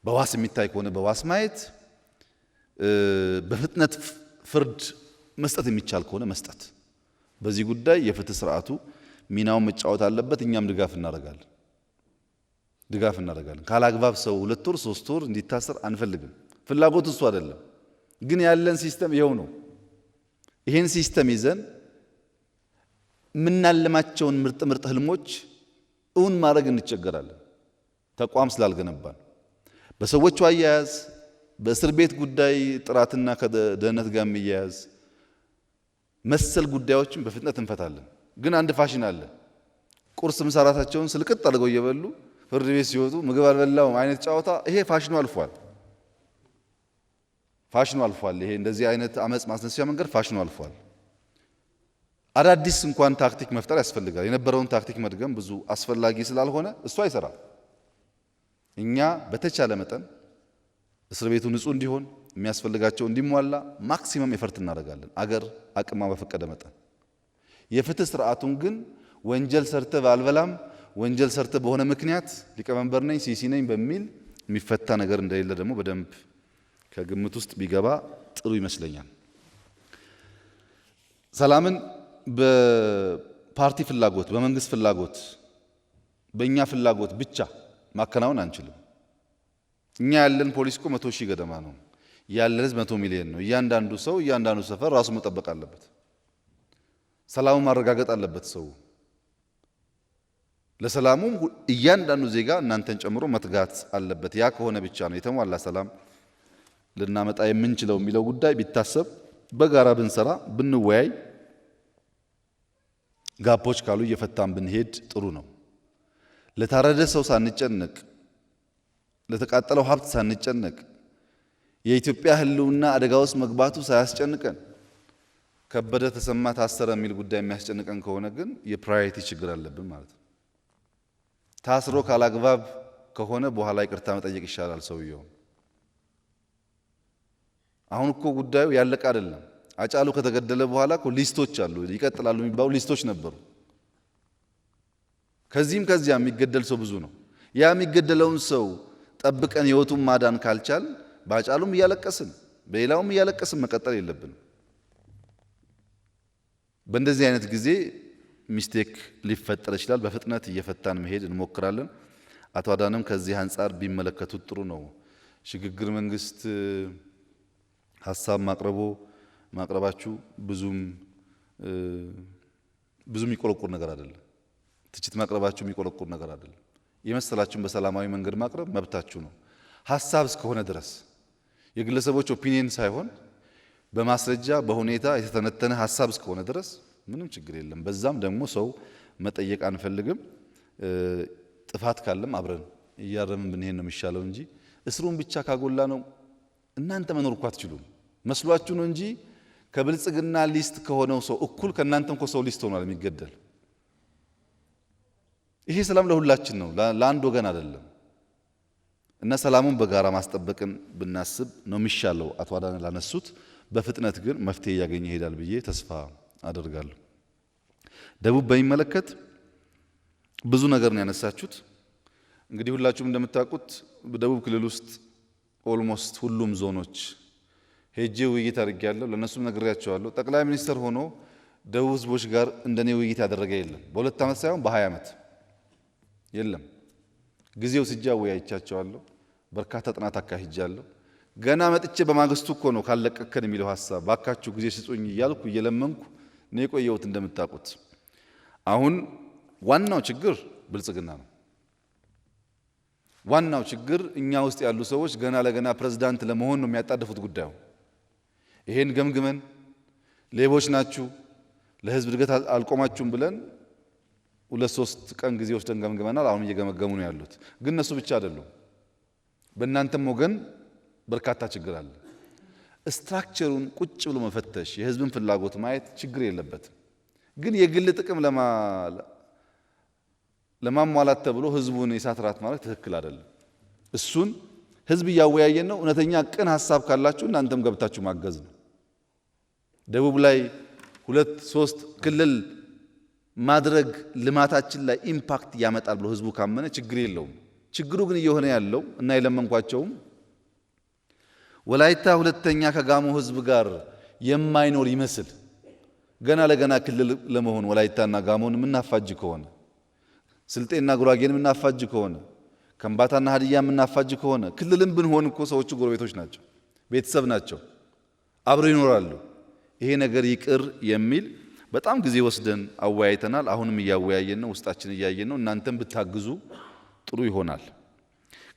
በዋስ የሚታይ ከሆነ በዋስ ማየት፣ በፍጥነት ፍርድ መስጠት የሚቻል ከሆነ መስጠት። በዚህ ጉዳይ የፍትህ ስርዓቱ ሚናውን መጫወት አለበት። እኛም ድጋፍ እናደርጋለን። ካላግባብ ሰው 2 ወር 3 ወር እንዲታሰር አንፈልግም። ፍላጎት እሱ አይደለም። ግን ያለን ሲስተም ይሄው ነው። ይሄን ሲስተም ይዘን ምናልማቸውን ምርጥ ህልሞች እውን ማድረግ እንቸገራለን። ተቋም ስላልገነባን በሰዎቹ አያያዝ፣ በእስር ቤት ጉዳይ ጥራትና ከደህንነት ጋር የሚያያዝ መሰል ጉዳዮችን በፍጥነት እንፈታለን። ግን አንድ ፋሽን አለ። ቁርስ ምሳ ራታቸውን ስልቅጥ አድርገው እየበሉ ፍርድ ቤት ሲወጡ ምግብ አልበላውም አይነት ጨዋታ፣ ይሄ ፋሽኑ አልፏል። ይሄ እንደዚህ አይነት አመጽ ማስነሳያ መንገድ ፋሽኑ አልፏል። አዳዲስ እንኳን ታክቲክ መፍጠር ያስፈልጋል። የነበረውን ታክቲክ መድገም ብዙ አስፈላጊ ስላልሆነ እሱ አይሰራም። እኛ በተቻለ መጠን እስር ቤቱ ንጹህ እንዲሆን የሚያስፈልጋቸው እንዲሟላ ማክሲመም ኤፈርት እናደርጋለን። አገር አቅማ በፈቀደ መጠን የፍትህ ስርዓቱን ግን ወንጀል ሰርተ ባልበላም ወንጀል ሰርተ በሆነ ምክንያት ሊቀመንበር ነኝ ሲሲ ነኝ በሚል የሚፈታ ነገር እንደሌለ ደግሞ በደንብ ከግምት ውስጥ ቢገባ ጥሩ ይመስለኛል። ሰላምን በፓርቲ ፍላጎት፣ በመንግስት ፍላጎት፣ በእኛ ፍላጎት ብቻ ማከናወን አንችልም። እኛ ያለን ፖሊስ እኮ 100 ሺህ ገደማ ነው። ያለን ህዝብ 100 ሚሊዮን ነው። እያንዳንዱ ሰው እያንዳንዱ ሰፈር ራሱ መጠበቅ አለበት። ሰላሙን ማረጋገጥ አለበት። ሰው ለሰላሙም እያንዳንዱ ዜጋ እናንተን ጨምሮ መትጋት አለበት። ያ ከሆነ ብቻ ነው የተሟላ ሰላም ልናመጣ የምንችለው የሚለው ጉዳይ ቢታሰብ፣ በጋራ ብንሰራ፣ ብንወያይ፣ ጋፖች ካሉ እየፈታን ብንሄድ ጥሩ ነው። ለታረደ ሰው ሳንጨነቅ፣ ለተቃጠለው ሀብት ሳንጨነቅ፣ የኢትዮጵያ ህልውና አደጋ ውስጥ መግባቱ ሳያስጨንቀን ከበደ ተሰማ ታሰረ የሚል ጉዳይ የሚያስጨንቀን ከሆነ ግን የፕራዮሪቲ ችግር አለብን ማለት ነው። ታስሮ ካላግባብ ከሆነ በኋላ ይቅርታ መጠየቅ ይሻላል ሰውየው። አሁን እኮ ጉዳዩ ያለቀ አይደለም። አጫሉ ከተገደለ በኋላ እኮ ሊስቶች አሉ፣ ይቀጥላሉ የሚባሉ ሊስቶች ነበሩ። ከዚህም ከዚያ የሚገደል ሰው ብዙ ነው። ያ የሚገደለውን ሰው ጠብቀን ህይወቱን ማዳን ካልቻል በአጫሉም እያለቀስን በሌላውም እያለቀስን መቀጠል የለብንም። በእንደዚህ አይነት ጊዜ ሚስቴክ ሊፈጠር ይችላል። በፍጥነት እየፈታን መሄድ እንሞክራለን። አቶ አዳንም ከዚህ አንጻር ቢመለከቱት ጥሩ ነው። ሽግግር መንግስት ሀሳብ ማቅረባችሁ ብዙም የሚቆረቁር ነገር አይደለም። ትችት ማቅረባችሁ የሚቆረቁር ነገር አይደለም። የመሰላችሁን በሰላማዊ መንገድ ማቅረብ መብታችሁ ነው። ሀሳብ እስከሆነ ድረስ የግለሰቦች ኦፒኒየን ሳይሆን በማስረጃ በሁኔታ የተተነተነ ሀሳብ እስከሆነ ድረስ ምንም ችግር የለም። በዛም ደግሞ ሰው መጠየቅ አንፈልግም። ጥፋት ካለም አብረን እያረምን ብንሄድ ነው የሚሻለው እንጂ እስሩን ብቻ ካጎላ ነው እናንተ መኖር እኮ አትችሉም። መስሏችሁ ነው እንጂ ከብልጽግና ሊስት ከሆነው ሰው እኩል ከእናንተም እኮ ሰው ሊስት ሆኗል የሚገደል። ይሄ ሰላም ለሁላችን ነው፣ ለአንድ ወገን አይደለም። እና ሰላሙን በጋራ ማስጠበቅን ብናስብ ነው የሚሻለው። አቶ አዳነ ላነሱት በፍጥነት ግን መፍትሄ እያገኘ ይሄዳል ብዬ ተስፋ አደርጋለሁ። ደቡብ በሚመለከት ብዙ ነገር ነው ያነሳችሁት። እንግዲህ ሁላችሁም እንደምታውቁት በደቡብ ክልል ውስጥ ኦልሞስት ሁሉም ዞኖች ሄጄ ውይይት አድርጌያለሁ። ለነሱም ነግሬያቸዋለሁ። ጠቅላይ ሚኒስትር ሆኖ ደቡብ ህዝቦች ጋር እንደኔ ውይይት ያደረገ የለም። በ2 ዓመት ሳይሆን በ20 ዓመት የለም። ጊዜው ስጃ ወያይቻቸዋለሁ። በርካታ ጥናት አካሂጃለሁ። ገና መጥቼ በማግስቱ እኮ ነው ካለቀከን የሚለው ሐሳብ ባካችሁ ጊዜ ስጡኝ እያልኩ እየለመንኩ ነው የቆየሁት። እንደምታውቁት አሁን ዋናው ችግር ብልጽግና ነው። ዋናው ችግር እኛ ውስጥ ያሉ ሰዎች ገና ለገና ፕሬዝዳንት ለመሆን ነው የሚያጣደፉት ጉዳዩ። ይሄን ገምግመን ሌቦች ናችሁ ለህዝብ እድገት አልቆማችሁም ብለን 2-3 ቀን ጊዜ ወስደን ገምግመናል። አሁን እየገመገሙ ነው ያሉት። ግን እነሱ ብቻ አይደሉም። በእናንተም ወገን በርካታ ችግር አለ። ስትራክቸሩን ቁጭ ብሎ መፈተሽ የህዝብን ፍላጎት ማየት ችግር የለበትም። ግን የግል ጥቅም ለማሟላት ተብሎ ህዝቡን የሳት ራት ማለት ትክክል አይደለም። እሱን ህዝብ እያወያየን ነው። እውነተኛ ቅን ሐሳብ ካላችሁ እናንተም ገብታችሁ ማገዝ ነው። ደቡብ ላይ 2-3 ክልል ማድረግ ልማታችን ላይ ኢምፓክት ያመጣል ብሎ ህዝቡ ካመነ ችግር የለውም። ችግሩ ግን እየሆነ ያለው እና የለመንኳቸውም ወላይታ ሁለተኛ ከጋሞ ህዝብ ጋር የማይኖር ይመስል ገና ለገና ክልል ለመሆን ወላይታና ጋሞን ምናፋጅ ከሆነ ስልጤና ጉራጌን ምናፋጅ ከሆነ ከምባታና ሀዲያ ምናፋጅ ከሆነ ክልልም ብንሆን እኮ ሰዎቹ ጎረቤቶች ናቸው፣ ቤተሰብ ናቸው፣ አብረው ይኖራሉ። ይሄ ነገር ይቅር የሚል በጣም ጊዜ ወስደን አወያይተናል። አሁንም እያወያየን ነው፣ ውስጣችን እያየን ነው። እናንተም ብታግዙ ጥሩ ይሆናል።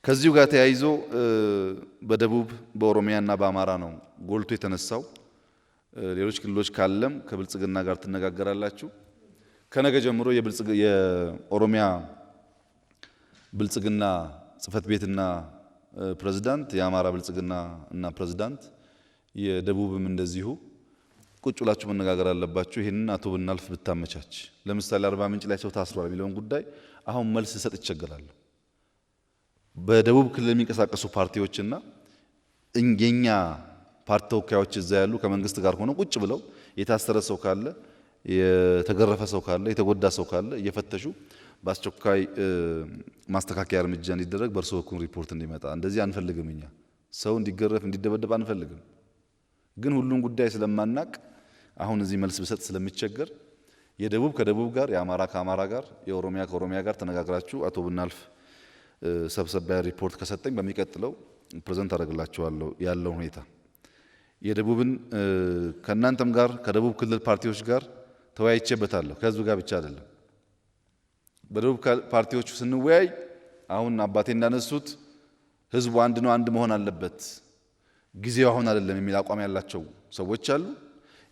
ከዚሁ ጋር ተያይዞ በደቡብ በኦሮሚያና በአማራ ነው ጎልቶ የተነሳው። ሌሎች ክልሎች ካለም ከብልጽግና ጋር ትነጋገራላችሁ። ከነገ ጀምሮ የኦሮሚያ ብልጽግና ጽህፈት ቤትና ፕሬዝዳንት፣ የአማራ ብልጽግና እና ፕሬዝዳንት፣ የደቡብም እንደዚሁ ቁጭ ብላችሁ መነጋገር አለባችሁ። ይሄንን አቶ ብናልፍ ብታመቻች፣ ለምሳሌ አርባ ምንጭ ላይ ሰው ታስሯል የሚለውን ጉዳይ አሁን መልስ ሰጥ ይቸገራለሁ። በደቡብ ክልል የሚንቀሳቀሱ ፓርቲዎችና የኛ ፓርቲ ተወካዮች እዛ ያሉ ከመንግስት ጋር ሆነው ቁጭ ብለው የታሰረ ሰው ካለ፣ የተገረፈ ሰው ካለ፣ የተጎዳ ሰው ካለ እየፈተሹ በአስቸኳይ ማስተካከያ እርምጃ እንዲደረግ በእርሶ በኩል ሪፖርት እንዲመጣ። እንደዚህ አንፈልግም። እኛ ሰው እንዲገረፍ እንዲደበደብ አንፈልግም። ግን ሁሉን ጉዳይ ስለማናቅ አሁን እዚህ መልስ ብሰጥ ስለሚቸገር የደቡብ ከደቡብ ጋር፣ የአማራ ከአማራ ጋር፣ የኦሮሚያ ከኦሮሚያ ጋር ተነጋግራችሁ አቶ ብናልፍ ሰብሰቢያ ሪፖርት ከሰጠኝ በሚቀጥለው ፕሬዘንት አደርግላችኋለሁ ያለው ሁኔታ። የደቡብን ከእናንተም ጋር ከደቡብ ክልል ፓርቲዎች ጋር ተወያይቼበታለሁ። ከህዝብ ጋር ብቻ አይደለም። በደቡብ ፓርቲዎቹ ስንወያይ አሁን አባቴ እንዳነሱት ህዝቡ አንድ ነው፣ አንድ መሆን አለበት፣ ጊዜው አሁን አይደለም የሚል አቋም ያላቸው ሰዎች አሉ።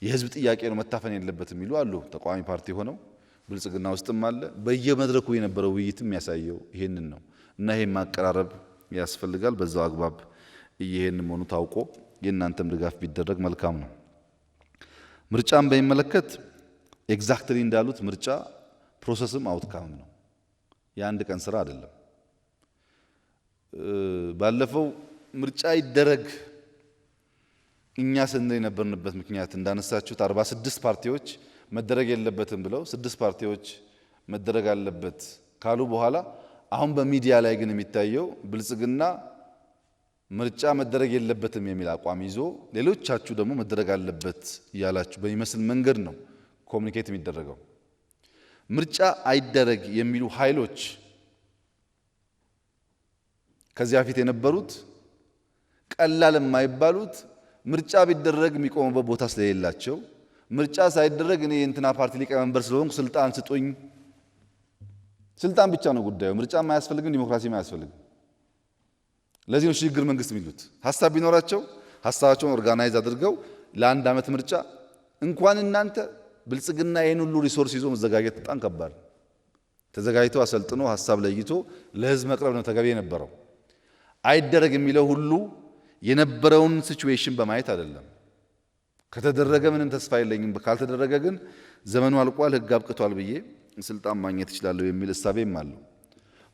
የህዝብ ጥያቄ ነው መታፈን የለበትም የሚሉ አሉ። ተቃዋሚ ፓርቲ ሆነው ብልጽግና ውስጥም አለ። በየመድረኩ የነበረው ውይይትም የሚያሳየው ይሄንን ነው እና ይሄን ማቀራረብ ያስፈልጋል። በዛው አግባብ ይሄንን መሆኑ ታውቆ የእናንተም ድጋፍ ቢደረግ መልካም ነው። ምርጫን በሚመለከት ኤግዛክትሊ እንዳሉት ምርጫ ፕሮሰስም አውትካም ነው፣ የአንድ ቀን ስራ አይደለም። ባለፈው ምርጫ ይደረግ እኛ ስንል የነበርንበት ምክንያት እንዳነሳችሁት 46 ፓርቲዎች መደረግ የለበትም ብለው 6 ፓርቲዎች መደረግ አለበት ካሉ በኋላ አሁን በሚዲያ ላይ ግን የሚታየው ብልጽግና ምርጫ መደረግ የለበትም የሚል አቋም ይዞ ሌሎቻችሁ ደግሞ መደረግ አለበት እያላችሁ በሚመስል መንገድ ነው ኮሙኒኬት የሚደረገው። ምርጫ አይደረግ የሚሉ ኃይሎች ከዚያ ፊት የነበሩት ቀላል የማይባሉት ምርጫ ቢደረግ የሚቆሙበት ቦታ ስለሌላቸው ምርጫ ሳይደረግ እኔ የእንትና ፓርቲ ሊቀመንበር ስለሆንኩ ስልጣን ስጡኝ፣ ስልጣን ብቻ ነው ጉዳዩ። ምርጫም አያስፈልግም፣ ዲሞክራሲም አያስፈልግም። ለዚህ ነው ሽግግር መንግስት የሚሉት። ሀሳብ ቢኖራቸው ሀሳባቸውን ኦርጋናይዝ አድርገው ለአንድ ዓመት ምርጫ እንኳን እናንተ ብልጽግና ይህን ሁሉ ሪሶርስ ይዞ መዘጋጀት በጣም ከባድ። ተዘጋጅቶ አሰልጥኖ ሀሳብ ለይቶ ለህዝብ መቅረብ ነው ተገቢ የነበረው። አይደረግ የሚለው ሁሉ የነበረውን ሲቹዌሽን በማየት አይደለም። ከተደረገ ምንም ተስፋ የለኝም፣ ካልተደረገ ግን ዘመኑ አልቋል፣ ህግ አብቅቷል ብዬ ስልጣን ማግኘት እችላለሁ የሚል እሳቤም አለው።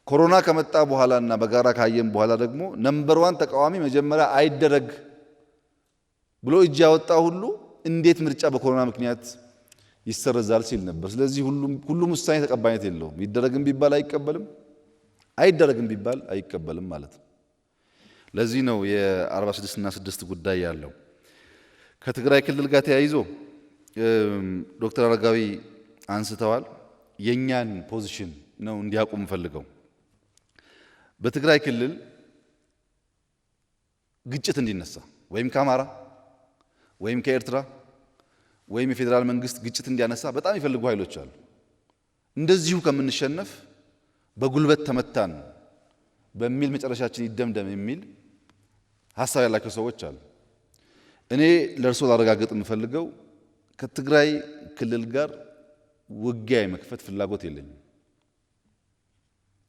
ኮሮና ከመጣ በኋላና በጋራ ካየን በኋላ ደግሞ ነምበር 1 ተቃዋሚ መጀመሪያ አይደረግ ብሎ እጅ ያወጣ ሁሉ እንዴት ምርጫ በኮሮና ምክንያት ይሰረዛል ሲል ነበር። ስለዚህ ሁሉም ውሳኔ ተቀባይነት የለውም። ይደረግም ቢባል አይቀበልም፣ አይደረግም ቢባል አይቀበልም ማለት ነው። ለዚህ ነው የ46 እና 6 ጉዳይ ያለው። ከትግራይ ክልል ጋር ተያይዞ ዶክተር አረጋዊ አንስተዋል። የኛን ፖዚሽን ነው እንዲያውቁ ፈልገው። በትግራይ ክልል ግጭት እንዲነሳ ወይም ከአማራ ወይም ከኤርትራ ወይም የፌዴራል መንግስት ግጭት እንዲያነሳ በጣም ይፈልጉ ኃይሎች አሉ። እንደዚሁ ከምንሸነፍ በጉልበት ተመታን በሚል መጨረሻችን ይደምደም የሚል ሐሳብ ያላቸው ሰዎች አሉ። እኔ ለእርሶ ላረጋግጥ የምፈልገው ከትግራይ ክልል ጋር ውጊያ የመክፈት ፍላጎት የለኝም።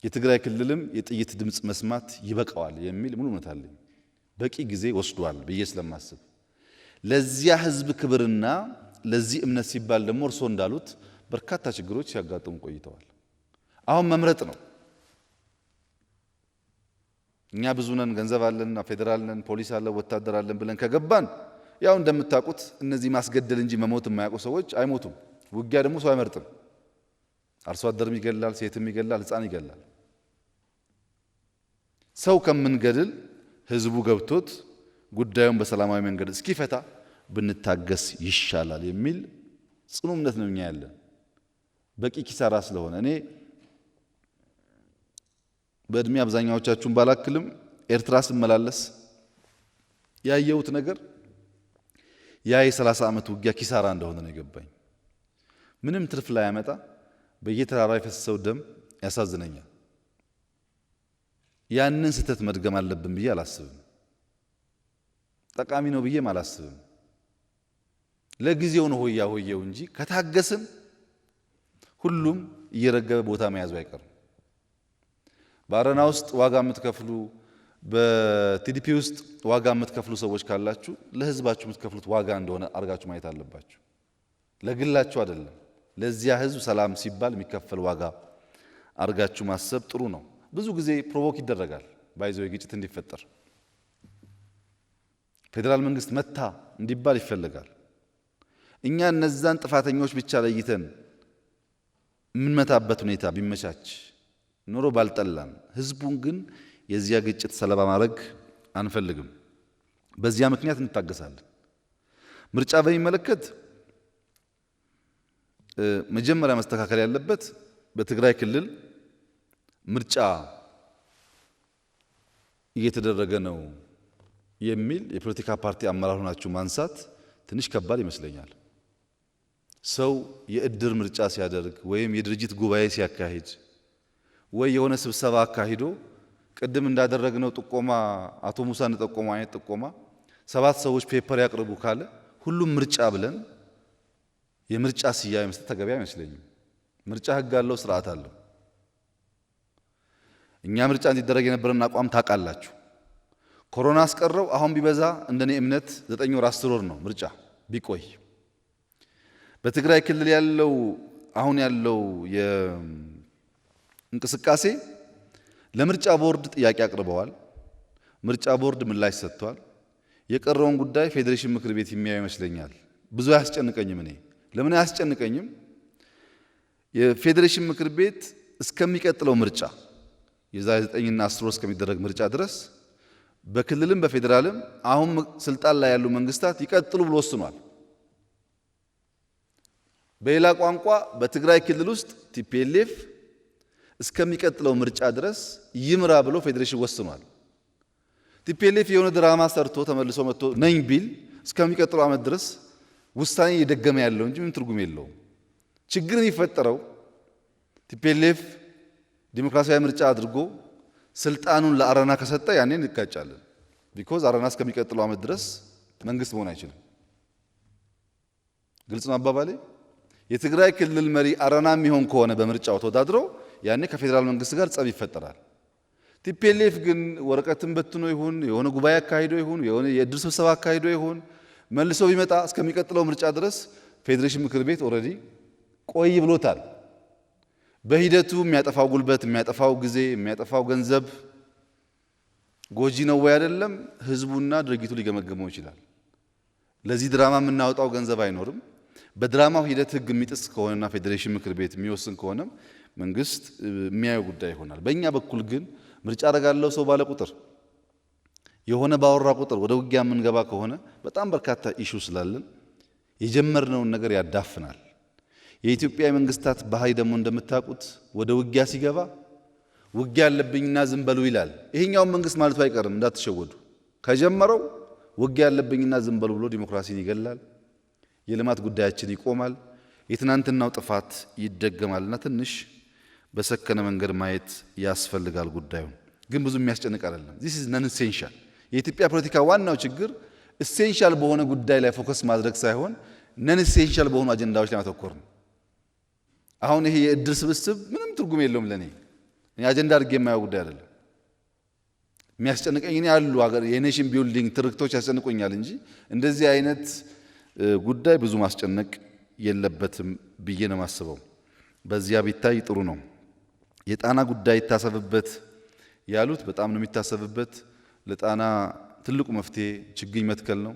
የትግራይ ክልልም የጥይት ድምፅ መስማት ይበቃዋል የሚል ሙሉ እምነት አለኝ። በቂ ጊዜ ወስዷል ብዬ ስለማስብ ለዚያ ህዝብ ክብርና ለዚህ እምነት ሲባል ደግሞ እርሶ እንዳሉት በርካታ ችግሮች ሲያጋጥሙ ቆይተዋል። አሁን መምረጥ ነው። እኛ ብዙ ነን፣ ገንዘብ አለን፣ ፌዴራል ነን፣ ፖሊስ አለ፣ ወታደር አለን ብለን ከገባን ያው እንደምታውቁት እነዚህ ማስገደል እንጂ መሞት የማያውቁ ሰዎች አይሞቱም። ውጊያ ደግሞ ሰው አይመርጥም። አርሶ አደርም ይገላል፣ ሴትም ይገላል፣ ህፃን ይገላል። ሰው ከምንገድል ህዝቡ ገብቶት ጉዳዩን በሰላማዊ መንገድ እስኪፈታ ብንታገስ ይሻላል የሚል ጽኑ እምነት ነው እኛ ያለን። በቂ ኪሳራ ስለሆነ እኔ በእድሜ አብዛኛዎቻችሁን ባላክልም ኤርትራ ስመላለስ ያየሁት ነገር ያ የ30 ዓመት ውጊያ ኪሳራ እንደሆነ ነው የገባኝ። ምንም ትርፍ ላይ ያመጣ በየተራራው የፈሰሰው ደም ያሳዝነኛል። ያንን ስህተት መድገም አለብን ብዬ አላስብም። ጠቃሚ ነው ብዬም አላስብም። ለጊዜው ነው ሆያ ሆየው እንጂ ከታገስን ሁሉም እየረገበ ቦታ መያዙ አይቀርም። በአረና ውስጥ ዋጋ የምትከፍሉ፣ በቲዲፒ ውስጥ ዋጋ የምትከፍሉ ሰዎች ካላችሁ ለህዝባችሁ የምትከፍሉት ዋጋ እንደሆነ አርጋችሁ ማየት አለባችሁ። ለግላችሁ አይደለም፣ ለዚያ ህዝብ ሰላም ሲባል የሚከፈል ዋጋ አርጋችሁ ማሰብ ጥሩ ነው። ብዙ ጊዜ ፕሮቮክ ይደረጋል ባይዘው ግጭት እንዲፈጠር ፌዴራል መንግስት መታ እንዲባል ይፈልጋል። እኛ እነዛን ጥፋተኞች ብቻ ለይተን የምንመታበት ሁኔታ ቢመቻች ኖሮ ባልጠላን፣ ህዝቡን ግን የዚያ ግጭት ሰለባ ማድረግ አንፈልግም። በዚያ ምክንያት እንታገሳለን። ምርጫ በሚመለከት መጀመሪያ መስተካከል ያለበት በትግራይ ክልል ምርጫ እየተደረገ ነው የሚል የፖለቲካ ፓርቲ አመራር ሆናችሁ ማንሳት ትንሽ ከባድ ይመስለኛል። ሰው የእድር ምርጫ ሲያደርግ ወይም የድርጅት ጉባኤ ሲያካሂድ ወይ የሆነ ስብሰባ አካሂዶ ቅድም እንዳደረግነው ጥቆማ አቶ ሙሳ እንደጠቆመው አይነት ጥቆማ 7 ሰዎች ፔፐር ያቅርቡ ካለ ሁሉም ምርጫ ብለን የምርጫ ስያሜ መስጠት ተገቢ አይመስለኝም። ምርጫ ህግ አለው፣ ስርዓት አለው። እኛ ምርጫ እንዲደረግ የነበረን አቋም ታውቃላችሁ። ኮሮና አስቀረው። አሁን ቢበዛ እንደኔ እምነት 9 ወር 10 ወር ነው ምርጫ ቢቆይ። በትግራይ ክልል ያለው አሁን ያለው የእንቅስቃሴ ለምርጫ ቦርድ ጥያቄ አቅርበዋል። ምርጫ ቦርድ ምላሽ ሰጥቷል። የቀረውን ጉዳይ ፌዴሬሽን ምክር ቤት የሚያየው ይመስለኛል። ብዙ አያስጨንቀኝም። እኔ ለምን አያስጨንቀኝም? የፌዴሬሽን ምክር ቤት እስከሚቀጥለው ምርጫ የዛሬ 9 እና 10 ወር እስከሚደረግ ምርጫ ድረስ በክልልም በፌዴራልም አሁን ስልጣን ላይ ያሉ መንግስታት ይቀጥሉ ብሎ ወስኗል። በሌላ ቋንቋ በትግራይ ክልል ውስጥ ቲፒኤልኤፍ እስከሚቀጥለው ምርጫ ድረስ ይምራ ብሎ ፌዴሬሽን ወስኗል። ቲፒኤልኤፍ የሆነ ድራማ ሰርቶ ተመልሶ መጥቶ ነኝ ቢል እስከሚቀጥለው ዓመት ድረስ ውሳኔ እየደገመ ያለው እንጂ ምንም ትርጉም የለውም። ችግር የሚፈጠረው ቲፒኤልኤፍ ዲሞክራሲያዊ ምርጫ አድርጎ ስልጣኑን ለአረና ከሰጠ ያኔ እንጋጫለን። ቢኮዝ አረና እስከሚቀጥለው ዓመት ድረስ መንግስት መሆን አይችልም። ግልጽ ነው አባባሌ። የትግራይ ክልል መሪ አረና የሚሆን ከሆነ በምርጫው ተወዳድሮ ያኔ ከፌዴራል መንግስት ጋር ጸብ ይፈጠራል። ቲፒኤልኤፍ ግን ወረቀትን በትኖ ይሁን የሆነ ጉባኤ አካሂዶ ይሁን የሆነ የእድር ስብሰባ አካሂዶ ይሁን መልሶ ቢመጣ እስከሚቀጥለው ምርጫ ድረስ ፌዴሬሽን ምክር ቤት ኦልሬዲ ቆይ ብሎታል። በሂደቱ የሚያጠፋው ጉልበት፣ የሚያጠፋው ጊዜ፣ የሚያጠፋው ገንዘብ ጎጂ ነው ወይ አይደለም፣ ህዝቡና ድርጊቱ ሊገመገመው ይችላል። ለዚህ ድራማ የምናወጣው ገንዘብ አይኖርም። በድራማው ሂደት ህግ የሚጥስ ከሆነና ፌዴሬሽን ምክር ቤት የሚወስን ከሆነም መንግስት የሚያየው ጉዳይ ይሆናል። በእኛ በኩል ግን ምርጫ አደርጋለሁ ሰው ባለ ቁጥር የሆነ ባወራ ቁጥር ወደ ውጊያ የምንገባ ከሆነ በጣም በርካታ ኢሹ ስላለን የጀመርነውን ነገር ያዳፍናል። የኢትዮጵያ መንግስታት ባህሪ ደግሞ እንደምታውቁት ወደ ውጊያ ሲገባ ውጊያ አለብኝና ዝም በሉ ይላል። ይሄኛው መንግስት ማለቱ አይቀርም፣ እንዳትሸወዱ። ከጀመረው ውጊያ ያለብኝና ዝም በሉ ብሎ ዲሞክራሲን ይገላል። የልማት ጉዳያችን ይቆማል። የትናንትናው ጥፋት ይደገማልና ትንሽ በሰከነ መንገድ ማየት ያስፈልጋል። ጉዳዩ ግን ብዙ የሚያስጨንቅ አይደለም። this is non essential። የኢትዮጵያ ፖለቲካ ዋናው ችግር ኢሴንሻል በሆነ ጉዳይ ላይ ፎከስ ማድረግ ሳይሆን ነን ኢሴንሻል በሆኑ አጀንዳዎች ላይ ማተኮር ነው። አሁን ይሄ የእድር ስብስብ ምንም ትርጉም የለውም ለኔ። እኔ አጀንዳ አድርጌ የማየው ጉዳይ አይደለም። የሚያስጨንቀኝ እኔ ያሉ ሀገር የኔሽን ቢልዲንግ ትርክቶች ያስጨንቁኛል እንጂ እንደዚህ አይነት ጉዳይ ብዙ ማስጨነቅ የለበትም ብዬ ነው የማስበው። በዚያ ቢታይ ጥሩ ነው። የጣና ጉዳይ ይታሰብበት ያሉት በጣም ነው የሚታሰብበት። ለጣና ትልቁ መፍትሄ ችግኝ መትከል ነው።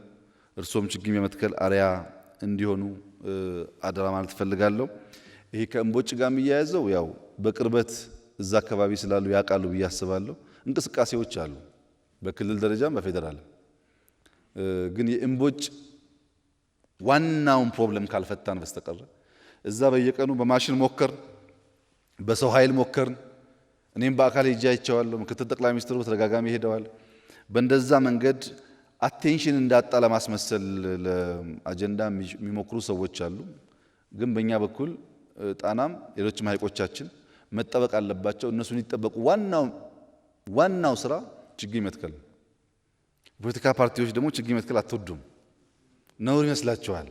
እርሶም ችግኝ የመትከል አሪያ እንዲሆኑ አደራ ማለት ፈልጋለሁ። ይሄ ከእምቦጭ ጋር የሚያያዘው ያው በቅርበት እዛ አካባቢ ስላሉ ያውቃሉ ብዬ አስባለሁ። እንቅስቃሴዎች አሉ በክልል ደረጃም በፌደራል። ግን የእምቦጭ ዋናውን ፕሮብለም ካልፈታን በስተቀር እዛ በየቀኑ በማሽን ሞከር፣ በሰው ኃይል ሞከርን። እኔም በአካል ሄጄ አይቼዋለሁ። ምክትል ጠቅላይ ሚኒስትሩ በተደጋጋሚ ሄደዋል። በእንደዛ መንገድ አቴንሽን እንዳጣ ለማስመሰል ለአጀንዳ የሚሞክሩ ሰዎች አሉ። ግን በእኛ በኩል ጣናም ሌሎችም ሐይቆቻችን መጠበቅ አለባቸው። እነሱን ይጠበቁ። ዋናው ስራ ችግኝ መትከል። ፖለቲካ ፓርቲዎች ደግሞ ችግኝ መትከል አትወዱም፣ ነውር ይመስላችኋል።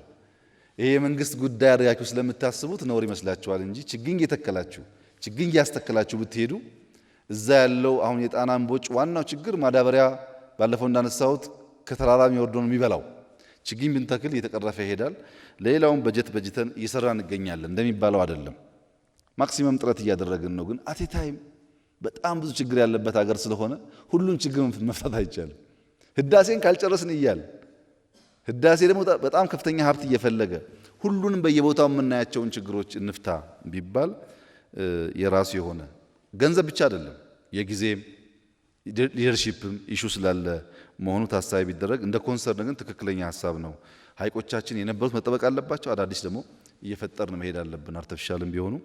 ይሄ የመንግስት ጉዳይ አድርጋችሁ ስለምታስቡት ነውር ይመስላችኋል እንጂ ችግኝ የተከላችሁ ችግኝ ያስተከላችሁ ብትሄዱ እዛ ያለው አሁን የጣና እምቦጭ ዋናው ችግር ማዳበሪያ ባለፈው እንዳነሳሁት ከተራራ የሚወርዶ ነው የሚበላው። ችግኝ ብንተክል እየተቀረፈ ይሄዳል። ሌላውን በጀተን እየሰራን እንገኛለን። እንደሚባለው አይደለም። ማክሲመም ጥረት እያደረግን ነው። ግን አቴ ታይም በጣም ብዙ ችግር ያለበት ሀገር ስለሆነ ሁሉን ችግር መፍታት አይቻልም። ህዳሴን ካልጨረስን እያል ህዳሴ ደግሞ በጣም ከፍተኛ ሀብት እየፈለገ ሁሉንም በየቦታው የምናያቸውን ችግሮች እንፍታ ቢባል የራሱ የሆነ ገንዘብ ብቻ አይደለም የጊዜም ሊደርሺፕም ኢሹ ስላለ መሆኑ ታሳቢ ቢደረግ እንደ ኮንሰርን ግን ትክክለኛ ሀሳብ ነው። ሐይቆቻችን የነበሩት መጠበቅ አለባቸው። አዳዲስ ደግሞ እየፈጠርን መሄድ አለብን። አርቲፊሻልም ቢሆኑ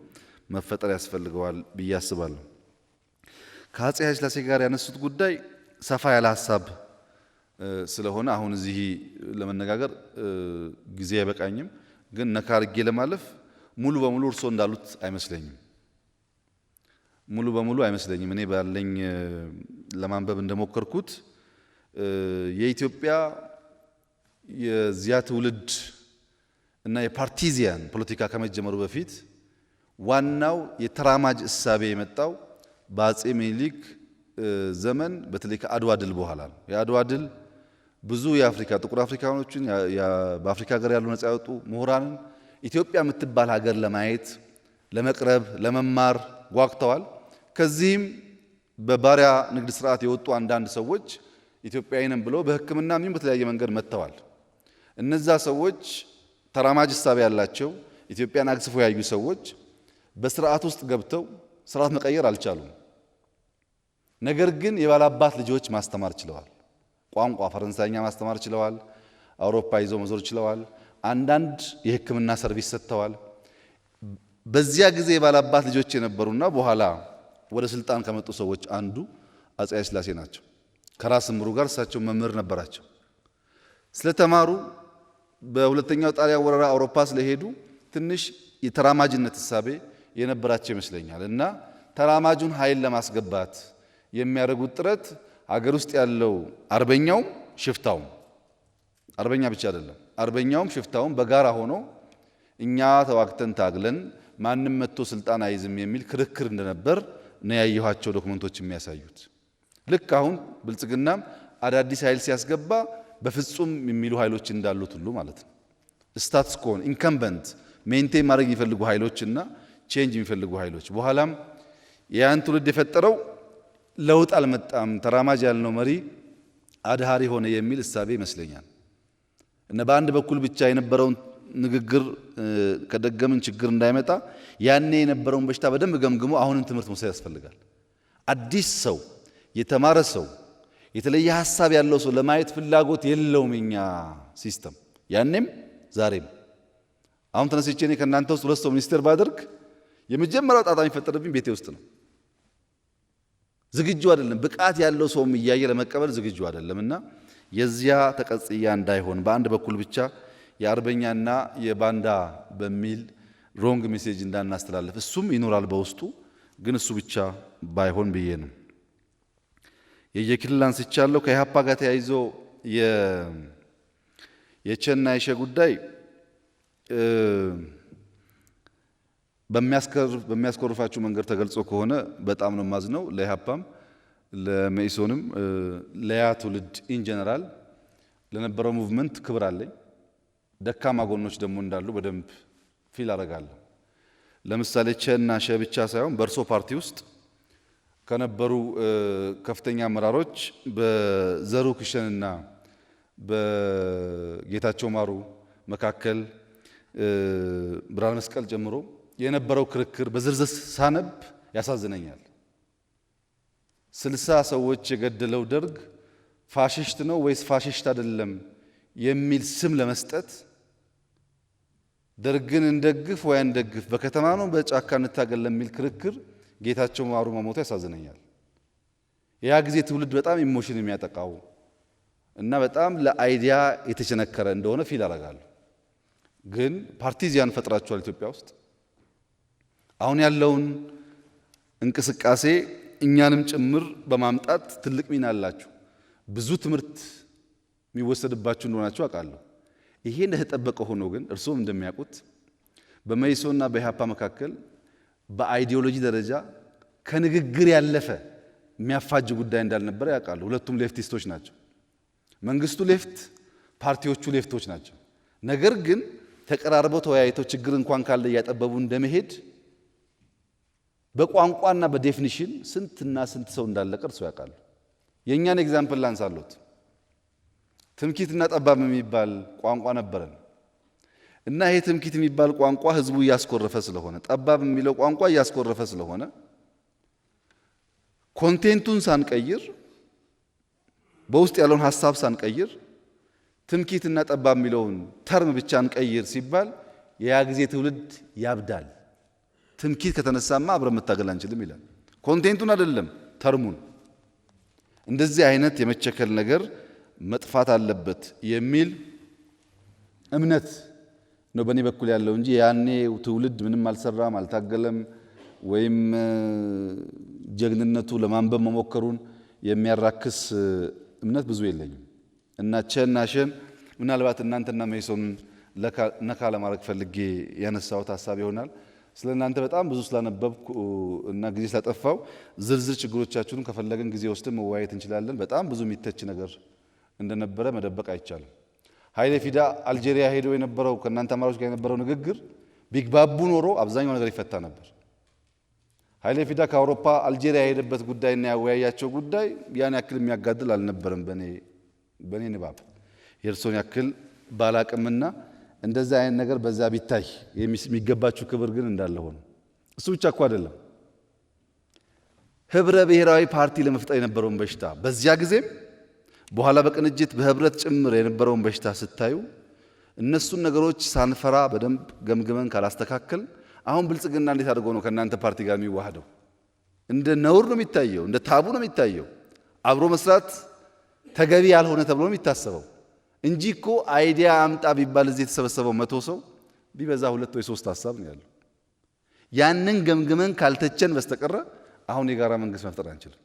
መፈጠር ያስፈልገዋል ብዬ አስባለሁ። ከአፄ ኃይለ ሥላሴ ጋር ያነሱት ጉዳይ ሰፋ ያለ ሀሳብ ስለሆነ አሁን እዚህ ለመነጋገር ጊዜ አይበቃኝም። ግን ነካ አድርጌ ለማለፍ ሙሉ በሙሉ እርስዎ እንዳሉት አይመስለኝም። ሙሉ በሙሉ አይመስለኝም። እኔ ባለኝ ለማንበብ እንደሞከርኩት የኢትዮጵያ የዚያ ትውልድ እና የፓርቲዚያን ፖለቲካ ከመጀመሩ በፊት ዋናው የተራማጅ እሳቤ የመጣው በአፄ ምኒልክ ዘመን በተለይ ከአድዋ ድል በኋላ ነው። የአድዋ ድል ብዙ የአፍሪካ ጥቁር አፍሪካኖችን በአፍሪካ ሀገር ያሉ ነፃ ያወጡ ምሁራንን ኢትዮጵያ የምትባል ሀገር ለማየት ለመቅረብ ለመማር ጓግተዋል። ከዚህም በባሪያ ንግድ ስርዓት የወጡ አንዳንድ ሰዎች ኢትዮጵያዊንም ብለው በሕክምና ምን በተለያየ መንገድ መጥተዋል። እነዛ ሰዎች ተራማጅ እሳቤ ያላቸው ኢትዮጵያን አግስፎ ያዩ ሰዎች በስርዓት ውስጥ ገብተው ስርዓት መቀየር አልቻሉም። ነገር ግን የባላባት ልጆች ማስተማር ችለዋል። ቋንቋ ፈረንሳይኛ ማስተማር ችለዋል። አውሮፓ ይዘው መዞር ችለዋል። አንዳንድ የሕክምና ሰርቪስ ሰጥተዋል። በዚያ ጊዜ የባላባት ልጆች የነበሩና በኋላ ወደ ስልጣን ከመጡ ሰዎች አንዱ አፄ ኃይለ ሥላሴ ናቸው። ከራስ ምሩ ጋር እሳቸው መምህር ነበራቸው። ስለተማሩ በሁለተኛው ጣሊያን ወረራ አውሮፓ ስለሄዱ ትንሽ የተራማጅነት እሳቤ የነበራቸው ይመስለኛል እና ተራማጁን ኃይል ለማስገባት የሚያደርጉት ጥረት ሀገር ውስጥ ያለው አርበኛውም ሽፍታውም አርበኛ ብቻ አይደለም፣ አርበኛውም ሽፍታውም በጋራ ሆኖ እኛ ተዋግተን ታግለን ማንም መጥቶ ስልጣን አይዝም የሚል ክርክር እንደነበር ነው ያየኋቸው ዶክመንቶች የሚያሳዩት። ልክ አሁን ብልጽግናም አዳዲስ ኃይል ሲያስገባ በፍጹም የሚሉ ኃይሎች እንዳሉት ሁሉ ማለት ነው። ስታትስ ኮን ኢንከምበንት ሜንቴን ማድረግ የሚፈልጉ ኃይሎችና ቼንጅ የሚፈልጉ ኃይሎች በኋላም ያን ትውልድ የፈጠረው ለውጥ አልመጣም፣ ተራማጅ ያልነው መሪ አድሃሪ ሆነ የሚል እሳቤ ይመስለኛል። እና በአንድ በኩል ብቻ የነበረውን ንግግር ከደገምን ችግር እንዳይመጣ ያኔ የነበረውን በሽታ በደንብ ገምግሞ አሁንም ትምህርት መውሰድ ያስፈልጋል። አዲስ ሰው የተማረ ሰው የተለየ ሐሳብ ያለው ሰው ለማየት ፍላጎት የለውም የኛ ሲስተም ያኔም ዛሬም። አሁን ተነስቼ እኔ ከእናንተ ውስጥ ሁለት ሰው ሚኒስቴር ባደርግ የመጀመሪያው ጣጣ የሚፈጠርብኝ ቤቴ ውስጥ ነው። ዝግጁ አይደለም። ብቃት ያለው ሰውም እያየ ለመቀበል ዝግጁ አይደለም እና የዚያ ተቀጽያ እንዳይሆን በአንድ በኩል ብቻ የአርበኛና የባንዳ በሚል ሮንግ ሜሴጅ እንዳናስተላልፍ እሱም ይኖራል በውስጡ ግን እሱ ብቻ ባይሆን ብዬ ነው። የየክልል አንስቻለሁ። ከኢህአፓ ጋር ተያይዞ የቸና የሸ ጉዳይ በሚያስኮርፋችሁ መንገድ ተገልጾ ከሆነ በጣም ነው ማዝነው። ለኢህአፓም ለመኢሶንም ለያ ትውልድ ኢን ጀነራል ለነበረው ሙቭመንት ክብር አለኝ። ደካማ ጎኖች ደግሞ እንዳሉ በደንብ ፊል አደርጋለሁ። ለምሳሌ ቸና ሸ ብቻ ሳይሆን በእርሶ ፓርቲ ውስጥ ከነበሩ ከፍተኛ አመራሮች በዘሩ ክሸንና በጌታቸው ማሩ መካከል ብርሃነ መስቀል ጀምሮ የነበረው ክርክር በዝርዝር ሳነብ ያሳዝነኛል። 60 ሰዎች የገደለው ደርግ ፋሽስት ነው ወይስ ፋሽስት አይደለም የሚል ስም ለመስጠት ደርግን እንደግፍ ወይ እንደግፍ በከተማ ነው በጫካ እንታገል ለሚል ክርክር ጌታቸው ማሩ መሞቱ ያሳዝነኛል። ያ ጊዜ ትውልድ በጣም ኢሞሽን የሚያጠቃው እና በጣም ለአይዲያ የተቸነከረ እንደሆነ ፊል አደርጋለሁ። ግን ፓርቲዚያን ፈጥራችኋል ኢትዮጵያ ውስጥ አሁን ያለውን እንቅስቃሴ እኛንም ጭምር በማምጣት ትልቅ ሚና አላችሁ። ብዙ ትምህርት የሚወሰድባችሁ እንደሆናችሁ አውቃለሁ። ይሄ እንደተጠበቀ ሆኖ ግን እርሶም እንደሚያውቁት በመኢሶንና በኢህአፓ መካከል በአይዲዮሎጂ ደረጃ ከንግግር ያለፈ የሚያፋጅ ጉዳይ እንዳልነበረ ያውቃሉ። ሁለቱም ሌፍቲስቶች ናቸው። መንግስቱ ሌፍት፣ ፓርቲዎቹ ሌፍቶች ናቸው። ነገር ግን ተቀራርበው ተወያይተው ችግር እንኳን ካለ እያጠበቡ እንደመሄድ በቋንቋና በዴፊኒሽን ስንትና ስንት ሰው እንዳለቀ እርሶ ያውቃሉ። የእኛን ኤግዛምፕል ላንሳሎት። ትምኪትና ጠባብ የሚባል ቋንቋ ነበረን እና ይሄ ትምኪት የሚባል ቋንቋ ህዝቡ እያስኮረፈ ስለሆነ ጠባብ የሚለው ቋንቋ እያስኮረፈ ስለሆነ ኮንቴንቱን ሳንቀይር በውስጥ ያለውን ሐሳብ ሳንቀይር ትምኪትና ጠባብ የሚለውን ተርም ብቻ እንቀይር ሲባል ያ ጊዜ ትውልድ ያብዳል። ትምኪት ከተነሳማ አብረን መታገል አንችልም ይላል። ኮንቴንቱን አይደለም ተርሙን። እንደዚህ አይነት የመቸከል ነገር መጥፋት አለበት የሚል እምነት ነው በእኔ በኩል ያለው እንጂ ያኔ ትውልድ ምንም አልሰራም አልታገለም ወይም ጀግንነቱ ለማንበብ መሞከሩን የሚያራክስ እምነት ብዙ የለኝም። እና ቸና ሸን ምናልባት እናንተና መኢሶን ነካ ለማድረግ ፈልጌ ያነሳሁት ሐሳብ ይሆናል። ስለናንተ በጣም ብዙ ስላነበብኩ እና ጊዜ ስላጠፋው ዝርዝር ችግሮቻችሁን ከፈለገን ጊዜ ወስደን መወያየት እንችላለን። በጣም ብዙ የሚተች ነገር እንደነበረ መደበቅ አይቻልም። ኃይሌ ፊዳ አልጄሪያ ሄዶ የነበረው ከእናንተ አማራጮች ጋር የነበረው ንግግር ቢግባቡ ኖሮ አብዛኛው ነገር ይፈታ ነበር። ኃይሌ ፊዳ ከአውሮፓ አልጄሪያ የሄደበት ጉዳይና ያወያያቸው ጉዳይ ያን ያክል የሚያጋድል አልነበረም በኔ ንባብ። የእርሶን ያክል ባላቅምና እንደዛ አይነት ነገር በዛ ቢታይ የሚገባችሁ ክብር ግን እንዳለ ሆኖ እሱ ብቻ እኮ አይደለም። ህብረ ብሔራዊ ፓርቲ ለመፍጠር የነበረውን በሽታ በዚያ ጊዜም በኋላ በቅንጅት በህብረት ጭምር የነበረውን በሽታ ስታዩ እነሱን ነገሮች ሳንፈራ በደንብ ገምግመን ካላስተካከል አሁን ብልጽግና እንዴት አድርጎ ነው ከእናንተ ፓርቲ ጋር የሚዋሃደው? እንደ ነውር ነው የሚታየው፣ እንደ ታቡ ነው የሚታየው። አብሮ መስራት ተገቢ ያልሆነ ተብሎ ነው የሚታሰበው እንጂ እኮ አይዲያ አምጣ ቢባል እዚህ የተሰበሰበው 100 ሰው ቢበዛ 2 ወይ 3 ሐሳብ ነው ያለው። ያንን ገምግመን ካልተቸን በስተቀረ አሁን የጋራ መንግስት መፍጠር አንችልም።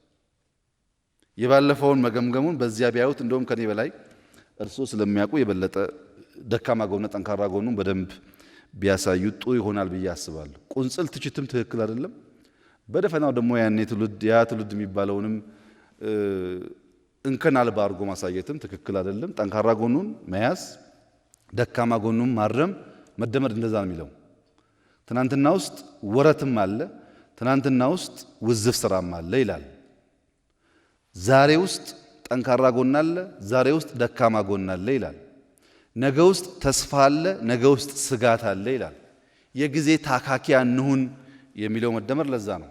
የባለፈውን መገምገሙን በዚያ ቢያዩት እንደውም ከኔ በላይ እርሶ ስለሚያውቁ የበለጠ ደካማ ጎኑ ጠንካራ ጎኑን በደንብ ቢያሳዩት ጥሩ ይሆናል ብዬ አስባለሁ። ቁንጽል ትችትም ትክክል አይደለም። በደፈናው ደግሞ ያኔ ትውልድ የሚባለውንም እንከን አልባ አድርጎ ማሳየትም ትክክል አይደለም። ጠንካራ ጎኑን መያዝ፣ ደካማ ጎኑን ማረም፣ መደመር እንደዛ ነው የሚለው። ትናንትና ውስጥ ወረትም አለ፣ ትናንትና ውስጥ ውዝፍ ስራም አለ ይላል። ዛሬ ውስጥ ጠንካራ ጎን አለ፣ ዛሬ ውስጥ ደካማ ጎን አለ ይላል። ነገ ውስጥ ተስፋ አለ፣ ነገ ውስጥ ስጋት አለ ይላል። የጊዜ ታካኪ አንሁን የሚለው መደመር ለዛ ነው።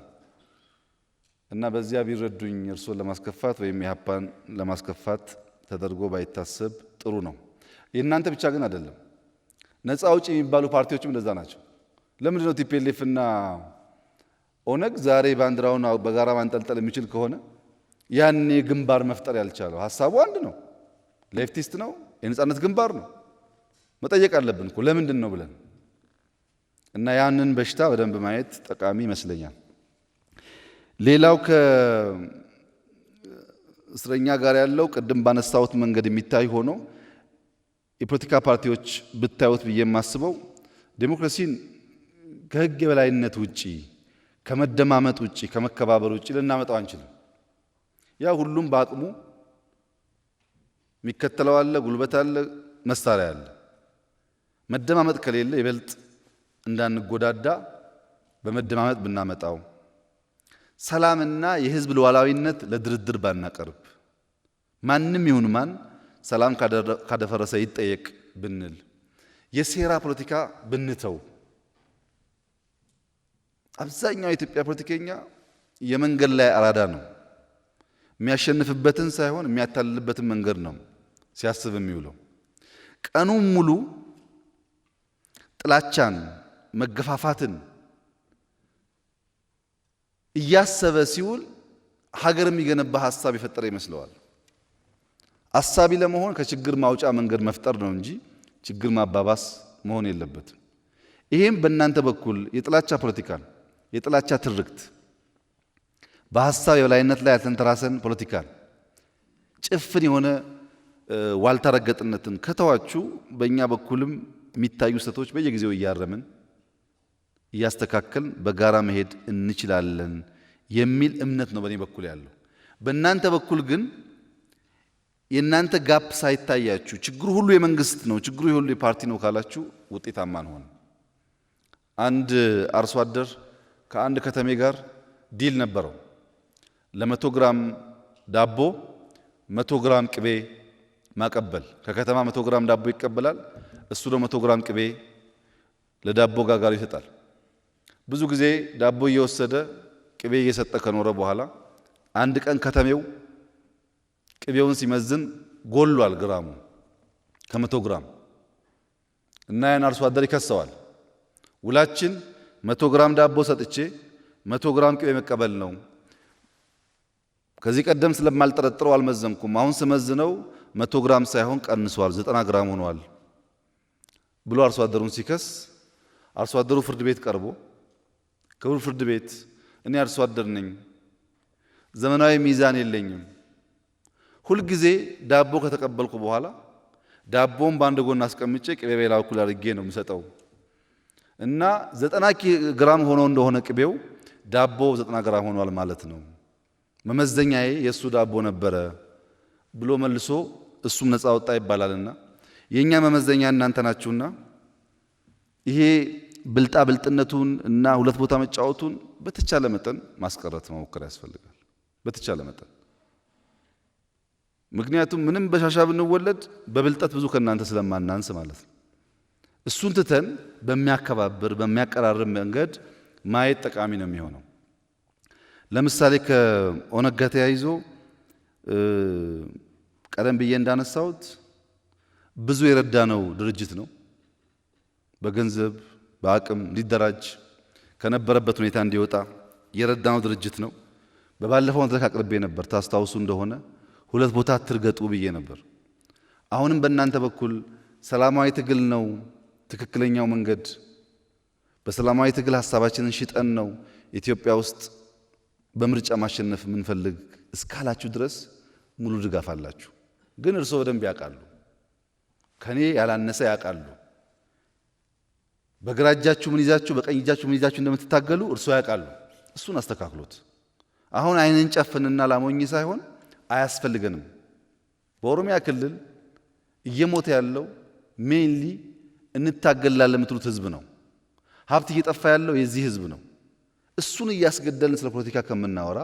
እና በዚያ ቢረዱኝ እርሶን ለማስከፋት ወይም ኢህአፓን ለማስከፋት ተደርጎ ባይታሰብ ጥሩ ነው። የእናንተ ብቻ ግን አይደለም። ነፃ አውጪ የሚባሉ ፓርቲዎችም እንደዛ ናቸው። ለምንድን ነው ቲፒኤልኤፍ እና ኦነግ ዛሬ ባንዲራውን በጋራ ማንጠልጠል የሚችል ከሆነ ያኔ ግንባር መፍጠር ያልቻለው? ሐሳቡ አንድ ነው። ሌፍቲስት ነው የነጻነት ግንባር ነው መጠየቅ አለብን እኮ ለምንድን ነው ብለን እና ያንን በሽታ በደንብ ማየት ጠቃሚ ይመስለኛል። ሌላው ከእስረኛ ጋር ያለው ቅድም ባነሳሁት መንገድ የሚታይ ሆኖ የፖለቲካ ፓርቲዎች ብታዩት ብዬ የማስበው ዴሞክራሲን ከህግ የበላይነት ውጪ ከመደማመጥ ውጪ ከመከባበር ውጪ ልናመጣው አንችልም። ያ ሁሉም በአቅሙ የሚከተለው አለ፣ ጉልበት አለ፣ መሳሪያ አለ። መደማመጥ ከሌለ ይበልጥ እንዳንጎዳዳ በመደማመጥ ብናመጣው፣ ሰላምና የህዝብ ሉዓላዊነት ለድርድር ባናቀርብ፣ ማንም ይሁን ማን ሰላም ካደፈረሰ ይጠየቅ ብንል፣ የሴራ ፖለቲካ ብንተው። አብዛኛው የኢትዮጵያ ፖለቲከኛ የመንገድ ላይ አራዳ ነው። የሚያሸንፍበትን ሳይሆን የሚያታልልበትን መንገድ ነው ሲያስብ የሚውለው። ቀኑን ሙሉ ጥላቻን፣ መገፋፋትን እያሰበ ሲውል ሀገር የሚገነባ ሐሳብ የፈጠረ ይመስለዋል። አሳቢ ለመሆን ከችግር ማውጫ መንገድ መፍጠር ነው እንጂ ችግር ማባባስ መሆን የለበትም። ይሄም በእናንተ በኩል የጥላቻ ፖለቲካን፣ የጥላቻ ትርክት፣ በሐሳብ የበላይነት ላይ ያልተንተራሰን ፖለቲካን፣ ጭፍን የሆነ ዋልታ ረገጥነትን ከተዋችሁ በእኛ በኩልም የሚታዩ ስህተቶች በየጊዜው እያረምን እያስተካከልን በጋራ መሄድ እንችላለን የሚል እምነት ነው በእኔ በኩል ያለው። በእናንተ በኩል ግን የእናንተ ጋፕ ሳይታያችሁ ችግሩ ሁሉ የመንግስት ነው፣ ችግሩ ሁሉ የፓርቲ ነው ካላችሁ ውጤታማ አንሆን። አንድ አርሶ አደር ከአንድ ከተሜ ጋር ዲል ነበረው። ለ100 ግራም ዳቦ 100 ግራም ቅቤ ማቀበል። ከከተማ 100 ግራም ዳቦ ይቀበላል፣ እሱ ደግሞ 100 ግራም ቅቤ ለዳቦ ጋጋሪ ይሰጣል። ብዙ ጊዜ ዳቦ እየወሰደ ቅቤ እየሰጠ ከኖረ በኋላ አንድ ቀን ከተሜው ቅቤውን ሲመዝን ጎሏል ግራሙ ከ100 ግራም እና ያን አርሶ አደር ይከሰዋል። ውላችን 100 ግራም ዳቦ ሰጥቼ 100 ግራም ቅቤ መቀበል ነው። ከዚህ ቀደም ስለማልጠረጥረው አልመዘንኩም። አሁን ስመዝነው 100 ግራም ሳይሆን ቀንሷል፣ 90 ግራም ሆኗል ብሎ አርሶ አደሩን ሲከስ፣ አርሶ አደሩ ፍርድ ቤት ቀርቦ ክቡር ፍርድ ቤት እኔ አርሶ አደር ነኝ፣ ዘመናዊ ሚዛን የለኝም፣ ሁልጊዜ ዳቦ ከተቀበልኩ በኋላ ዳቦን በአንድ ጎን አስቀምጬ ቅቤ በሌላ በኩል አድርጌ ነው የምሰጠው እና 90 ግራም ሆኖ እንደሆነ ቅቤው ዳቦ 90 ግራም ሆኗል ማለት ነው፣ መመዘኛዬ የእሱ ዳቦ ነበረ ብሎ መልሶ እሱም ነፃ ወጣ ይባላልና የኛ መመዘኛ እናንተ ናችሁና ይሄ ብልጣ ብልጥነቱን እና ሁለት ቦታ መጫወቱን በተቻለ መጠን ማስቀረት መሞከር ያስፈልጋል። በተቻለ መጠን ምክንያቱም ምንም በሻሻ ብንወለድ በብልጠት ብዙ ከናንተ ስለማናንስ ማለት ነው። እሱን ትተን በሚያከባብር በሚያቀራርብ መንገድ ማየት ጠቃሚ ነው የሚሆነው። ለምሳሌ ከኦነግ ጋር ተያይዞ ቀደም ብዬ እንዳነሳሁት ብዙ የረዳነው ድርጅት ነው። በገንዘብ በአቅም እንዲደራጅ ከነበረበት ሁኔታ እንዲወጣ የረዳነው ድርጅት ነው። በባለፈው መድረክ አቅርቤ ነበር፣ ታስታውሱ እንደሆነ 2 ቦታ አትርገጡ ብዬ ነበር። አሁንም በእናንተ በኩል ሰላማዊ ትግል ነው ትክክለኛው መንገድ፣ በሰላማዊ ትግል ሐሳባችንን ሽጠን ነው ኢትዮጵያ ውስጥ በምርጫ ማሸነፍ የምንፈልግ እስካላችሁ ድረስ ሙሉ ድጋፍ አላችሁ። ግን እርስዎ በደንብ ያውቃሉ፣ ከኔ ያላነሰ ያውቃሉ። በግራ እጃችሁ ምን ይዛችሁ በቀኝ እጃችሁ ምን ይዛችሁ እንደምትታገሉ እርስዎ ያውቃሉ። እሱን አስተካክሎት። አሁን አይንን ጨፍንና ላሞኝ ሳይሆን አያስፈልገንም። በኦሮሚያ ክልል እየሞተ ያለው ሜንሊ እንታገላለን የምትሉት ህዝብ ነው። ሀብት እየጠፋ ያለው የዚህ ህዝብ ነው። እሱን እያስገደልን ስለ ፖለቲካ ከምናወራ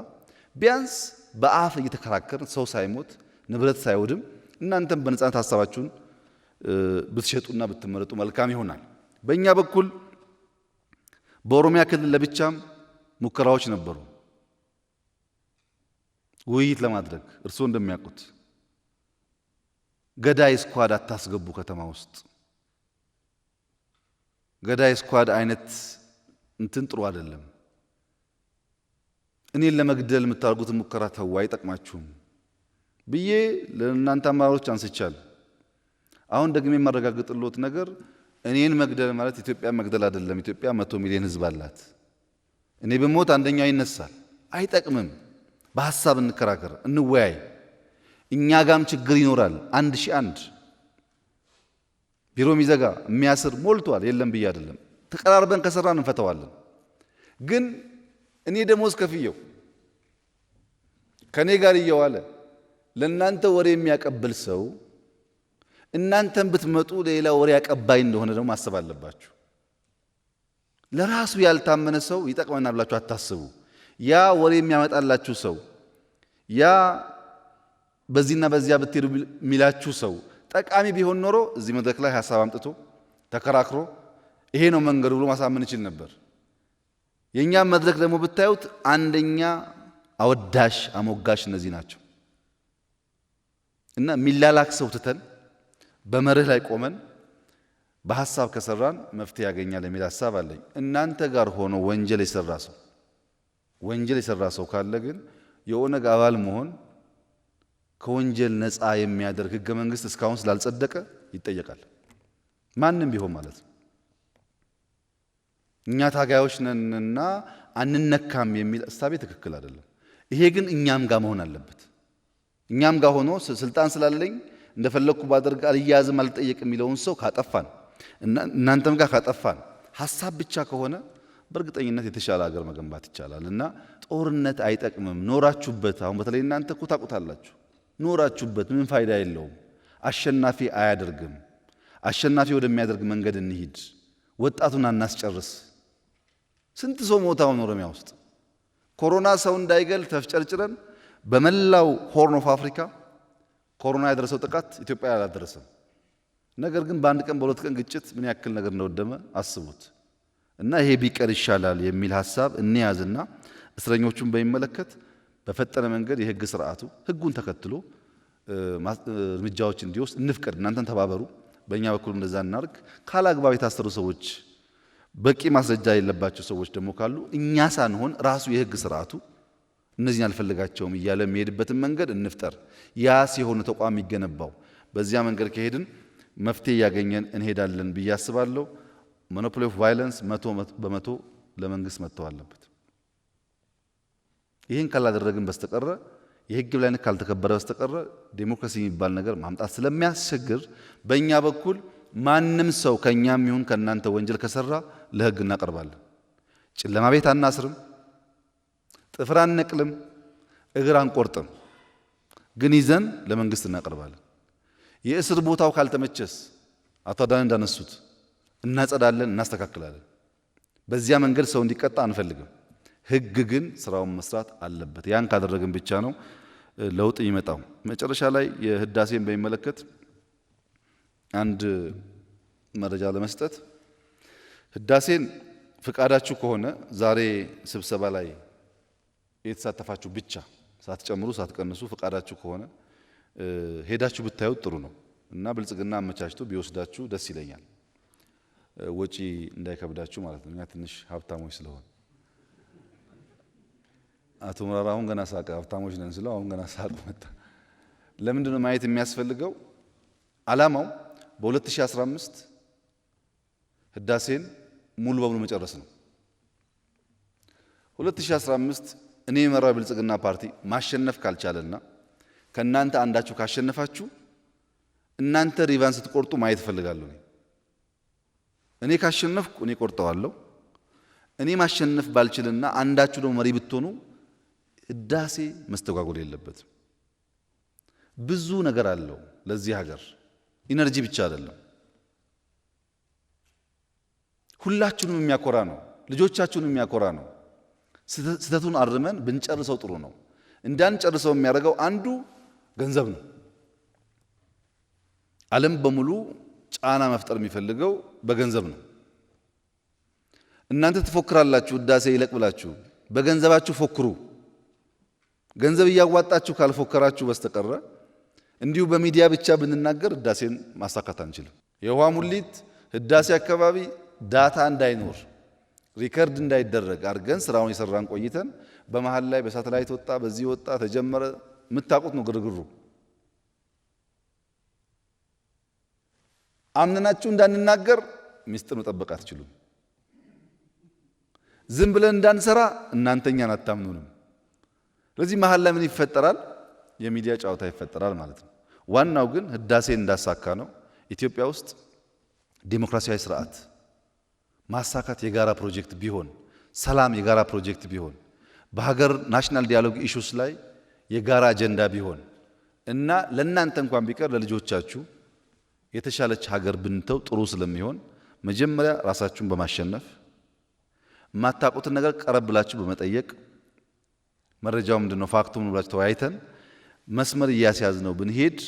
ቢያንስ በአፍ እየተከራከርን ሰው ሳይሞት ንብረት ሳይወድም እናንተም በነጻነት ሐሳባችሁን ብትሸጡና ብትመረጡ መልካም ይሆናል። በእኛ በኩል በኦሮሚያ ክልል ለብቻም ሙከራዎች ነበሩ ውይይት ለማድረግ። እርስዎ እንደሚያውቁት ገዳይ ስኳድ አታስገቡ ከተማ ውስጥ። ገዳይ ስኳድ አይነት እንትን ጥሩ አይደለም። እኔን ለመግደል የምታደርጉት ሙከራ ተው፣ አይጠቅማችሁም። ብዬ ለእናንተ አመራሮች አንስቻለሁ። አሁን ደግሜ የማረጋግጥልዎት ነገር እኔን መግደል ማለት ኢትዮጵያ መግደል አይደለም። ኢትዮጵያ 100 ሚሊዮን ህዝብ አላት። እኔ በሞት አንደኛው ይነሳል፣ አይጠቅምም። በሐሳብ እንከራከር፣ እንወያይ። እኛ ጋም ችግር ይኖራል። 1001 ቢሮ የሚዘጋ የሚያስር ሞልቷል። የለም ብዬ አይደለም። ተቀራርበን ከሰራን እንፈተዋለን። ግን እኔ ደሞዝ ከፍየው ከኔ ጋር እየዋለ ለእናንተ ወሬ የሚያቀብል ሰው እናንተም ብትመጡ ሌላ ወሬ አቀባይ እንደሆነ ደግሞ ማሰብ አለባችሁ። ለራሱ ያልታመነ ሰው ይጠቅመናል ብላችሁ አታስቡ። ያ ወሬ የሚያመጣላችሁ ሰው፣ ያ በዚህና በዚያ ብትሄዱ የሚላችሁ ሰው ጠቃሚ ቢሆን ኖሮ እዚህ መድረክ ላይ ሐሳብ አምጥቶ ተከራክሮ ይሄ ነው መንገዱ ብሎ ማሳመን ይችል ነበር። የኛም መድረክ ደግሞ ብታዩት አንደኛ አወዳሽ አሞጋሽ እነዚህ ናቸው። እና ሚላላክ ሰው ትተን በመርህ ላይ ቆመን በሐሳብ ከሰራን መፍትሄ ያገኛል የሚል ሐሳብ አለኝ። እናንተ ጋር ሆኖ ወንጀል የሰራ ሰው ካለ ግን የኦነግ አባል መሆን ከወንጀል ነፃ የሚያደርግ ህገ መንግስት እስካሁን ስላልጸደቀ ይጠየቃል። ማንም ቢሆን ማለት ነው። እኛ ታጋዮች ነንና አንነካም የሚል እሳቤ ትክክል አይደለም። ይሄ ግን እኛም ጋር መሆን አለበት። እኛም ጋር ሆኖ ስልጣን ስላለኝ እንደፈለኩ ባደርግ አልያዝም አልጠየቅም የሚለውን ሰው ካጠፋን እናንተም ጋር ካጠፋን ሐሳብ ብቻ ከሆነ በእርግጠኝነት የተሻለ ሀገር መገንባት ይቻላል። እና ጦርነት አይጠቅምም። ኖራችሁበት፣ አሁን በተለይ እናንተ እኮ ታውቁታላችሁ። ኖራችሁበት ምን ፋይዳ የለውም። አሸናፊ አያደርግም። አሸናፊ ወደሚያደርግ መንገድ እንሂድ። ወጣቱን አናስጨርስ። ስንት ሰው ሞተ አሁን ኦሮሚያ ውስጥ። ኮሮና ሰው እንዳይገል ተፍጨርጭረን በመላው ሆርን ኦፍ አፍሪካ ኮሮና ያደረሰው ጥቃት ኢትዮጵያ አላደረሰም። ነገር ግን በአንድ ቀን በሁለት ቀን ግጭት ምን ያክል ነገር እንደወደመ አስቡት። እና ይሄ ቢቀር ይሻላል የሚል ሐሳብ እንያዝና እስረኞቹን በሚመለከት በፈጠነ መንገድ የህግ ስርዓቱ ህጉን ተከትሎ እርምጃዎች እንዲወስድ እንፍቀድ። እናንተን ተባበሩ፣ በእኛ በኩል እንደዛ እናርግ። ካላግባብ የታሰሩ ሰዎች፣ በቂ ማስረጃ የሌለባቸው ሰዎች ደግሞ ካሉ እኛ ሳንሆን ራሱ የህግ ስርዓቱ እነዚህን አልፈልጋቸውም እያለ የሚሄድበትን መንገድ እንፍጠር። ያ ሲሆን ተቋም የሚገነባው። በዚያ መንገድ ከሄድን መፍትሄ እያገኘን እንሄዳለን ብዬ አስባለሁ። ሞኖፖሊ ኦፍ ቫይለንስ 100% ለመንግስት መተው አለበት። ይህን ካላደረግን በስተቀረ የህግ የበላይነት ካልተከበረ በስተቀረ ዴሞክራሲ የሚባል ነገር ማምጣት ስለሚያስቸግር በእኛ በኩል ማንም ሰው ከእኛም ይሁን ከእናንተ ወንጀል ከሰራ ለህግ እናቀርባለን። ጨለማ ቤት አናስርም፣ ጥፍር አንነቅልም፣ እግር አንቆርጥም። ግን ይዘን ለመንግስት እናቀርባለን። የእስር ቦታው ካልተመቸስ አቶ አዳነ እንዳነሱት እናጸዳለን፣ እናስተካክላለን። በዚያ መንገድ ሰው እንዲቀጣ አንፈልግም። ህግ ግን ስራውን መስራት አለበት። ያን ካደረግን ብቻ ነው ለውጥ የሚመጣው። መጨረሻ ላይ የህዳሴን በሚመለከት አንድ መረጃ ለመስጠት፣ ህዳሴን ፍቃዳችሁ ከሆነ ዛሬ ስብሰባ ላይ የተሳተፋችሁ ብቻ ሳትጨምሩ ሳትቀንሱ ፍቃዳችሁ ከሆነ ሄዳችሁ ብታዩት ጥሩ ነው እና ብልጽግና አመቻችቶ ቢወስዳችሁ ደስ ይለኛል። ወጪ እንዳይከብዳችሁ ማለት ነው። እኛ ትንሽ ሀብታሞች ስለሆን አቶ ሙራራ አሁን ገና ሳቀ። ሀብታሞች ነን ስለው አሁን ገና ሳቅ መጣ። ለምንድን ነው ማየት የሚያስፈልገው? ዓላማው በ2015 ህዳሴን ሙሉ በሙሉ መጨረስ ነው። 2015 እኔ የመራው ብልጽግና ፓርቲ ማሸነፍ ካልቻለና ከእናንተ አንዳችሁ ካሸነፋችሁ እናንተ ሪቫን ስትቆርጡ ማየት እፈልጋለሁ። እኔ ካሸነፍኩ እኔ ቆርጠዋለሁ። እኔ ማሸነፍ ባልችልና አንዳችሁ ደግሞ መሪ ብትሆኑ ህዳሴ መስተጓጎል የለበትም። ብዙ ነገር አለው ለዚህ ሀገር፣ ኢነርጂ ብቻ አይደለም። ሁላችሁንም የሚያኮራ ነው፣ ልጆቻችሁንም የሚያኮራ ነው። ስህተቱን አርመን ብንጨርሰው ጥሩ ነው። እንዳንጨርሰው የሚያደርገው አንዱ ገንዘብ ነው። ዓለም በሙሉ ጫና መፍጠር የሚፈልገው በገንዘብ ነው። እናንተ ትፎክራላችሁ፣ ህዳሴ ይለቅ ብላችሁ በገንዘባችሁ ፎክሩ። ገንዘብ እያዋጣችሁ ካልፎከራችሁ በስተቀረ እንዲሁ በሚዲያ ብቻ ብንናገር ህዳሴን ማሳካት አንችልም። የውሃ ሙሊት ህዳሴ አካባቢ ዳታ እንዳይኖር ሪከርድ እንዳይደረግ አድርገን ስራውን የሰራን ቆይተን በመሃል ላይ በሳተላይት ወጣ፣ በዚህ ወጣ፣ ተጀመረ። የምታውቁት ነው ግርግሩ። አምነናችሁ እንዳንናገር ሚስጥር መጠበቅ አትችሉም። ዝም ብለን እንዳንሰራ እናንተኛን አታምኑንም። ስለዚህ መሀል ላይ ምን ይፈጠራል? የሚዲያ ጨዋታ ይፈጠራል ማለት ነው። ዋናው ግን ህዳሴን እንዳሳካ ነው። ኢትዮጵያ ውስጥ ዲሞክራሲያዊ ስርዓት ማሳካት የጋራ ፕሮጀክት ቢሆን፣ ሰላም የጋራ ፕሮጀክት ቢሆን፣ በሀገር ናሽናል ዲያሎግ ኢሹስ ላይ የጋራ አጀንዳ ቢሆን እና ለእናንተ እንኳን ቢቀር ለልጆቻችሁ የተሻለች ሀገር ብንተው ጥሩ ስለሚሆን መጀመሪያ ራሳችሁን በማሸነፍ የማታውቁትን ነገር ቀረብ ብላችሁ በመጠየቅ መረጃው ምንድነው ፋክቱ ምን ብላችሁ ተወያይተን መስመር እያስያዝነው ብንሄድ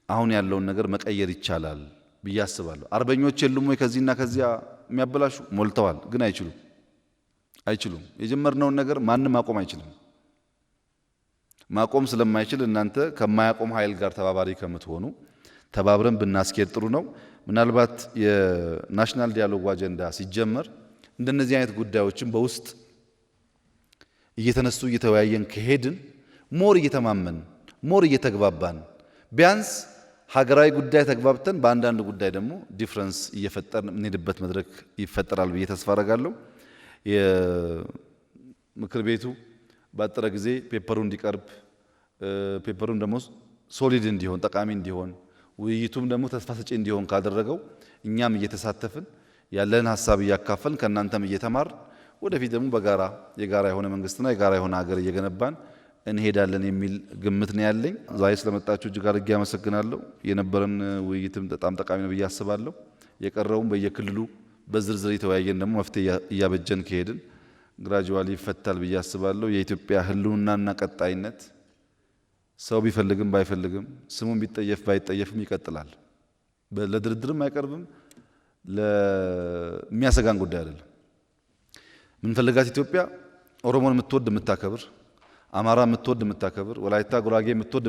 አሁን ያለውን ነገር መቀየር ይቻላል ብዬ አስባለሁ። አርበኞች የሉም ወይ ከዚህና ከዚያ የሚያበላሹ? ሞልተዋል፣ ግን አይችሉም። የጀመርነውን ነገር ማንም ማቆም አይችልም። ማቆም ስለማይችል እናንተ ከማያቆም ኃይል ጋር ተባባሪ ከምትሆኑ ተባብረን ብናስኬድ ጥሩ ነው። ምናልባት የናሽናል ዲያሎግ አጀንዳ ሲጀመር እንደነዚህ አይነት ጉዳዮችን በውስጥ እየተነሱ እየተወያየን ከሄድን ሞር እየተማመን ሞር እየተግባባን ቢያንስ ሀገራዊ ጉዳይ ተግባብተን በአንዳንድ ጉዳይ ደግሞ ዲፍረንስ እየፈጠርን የምንሄድበት መድረክ ይፈጠራል ብዬ ተስፋ አደርጋለሁ። የምክር ቤቱ ባጠረ ጊዜ ፔፐሩ እንዲቀርብ ፔፐሩም ደግሞ ሶሊድ እንዲሆን ጠቃሚ እንዲሆን ውይይቱም ደግሞ ተስፋ ሰጪ እንዲሆን ካደረገው እኛም እየተሳተፍን ያለን ሀሳብ እያካፈልን ከእናንተም እየተማር ወደፊት ደግሞ በጋራ የጋራ የሆነ መንግስትና የጋራ የሆነ ሀገር እየገነባን እንሄዳለን የሚል ግምት ነው ያለኝ። ዛሬ ስለመጣችሁ እጅግ አድርጌ አመሰግናለሁ። የነበረን ውይይትም በጣም ጠቃሚ ነው ብዬ አስባለሁ። የቀረውም በየክልሉ በዝርዝር የተወያየን ደግሞ መፍትሄ እያበጀን ከሄድን ግራጁዋሊ ይፈታል ብዬ አስባለሁ። የኢትዮጵያ ህልውናና ቀጣይነት ሰው ቢፈልግም ባይፈልግም ስሙን ቢጠየፍ ባይጠየፍም ይቀጥላል። ለድርድርም አይቀርብም። ለሚያሰጋን ጉዳይ አይደለም። ምንፈልጋት ኢትዮጵያ ኦሮሞን የምትወድ የምታከብር፣ አማራ የምትወድ የምታከብር፣ ወላይታ ጉራጌ የምትወድ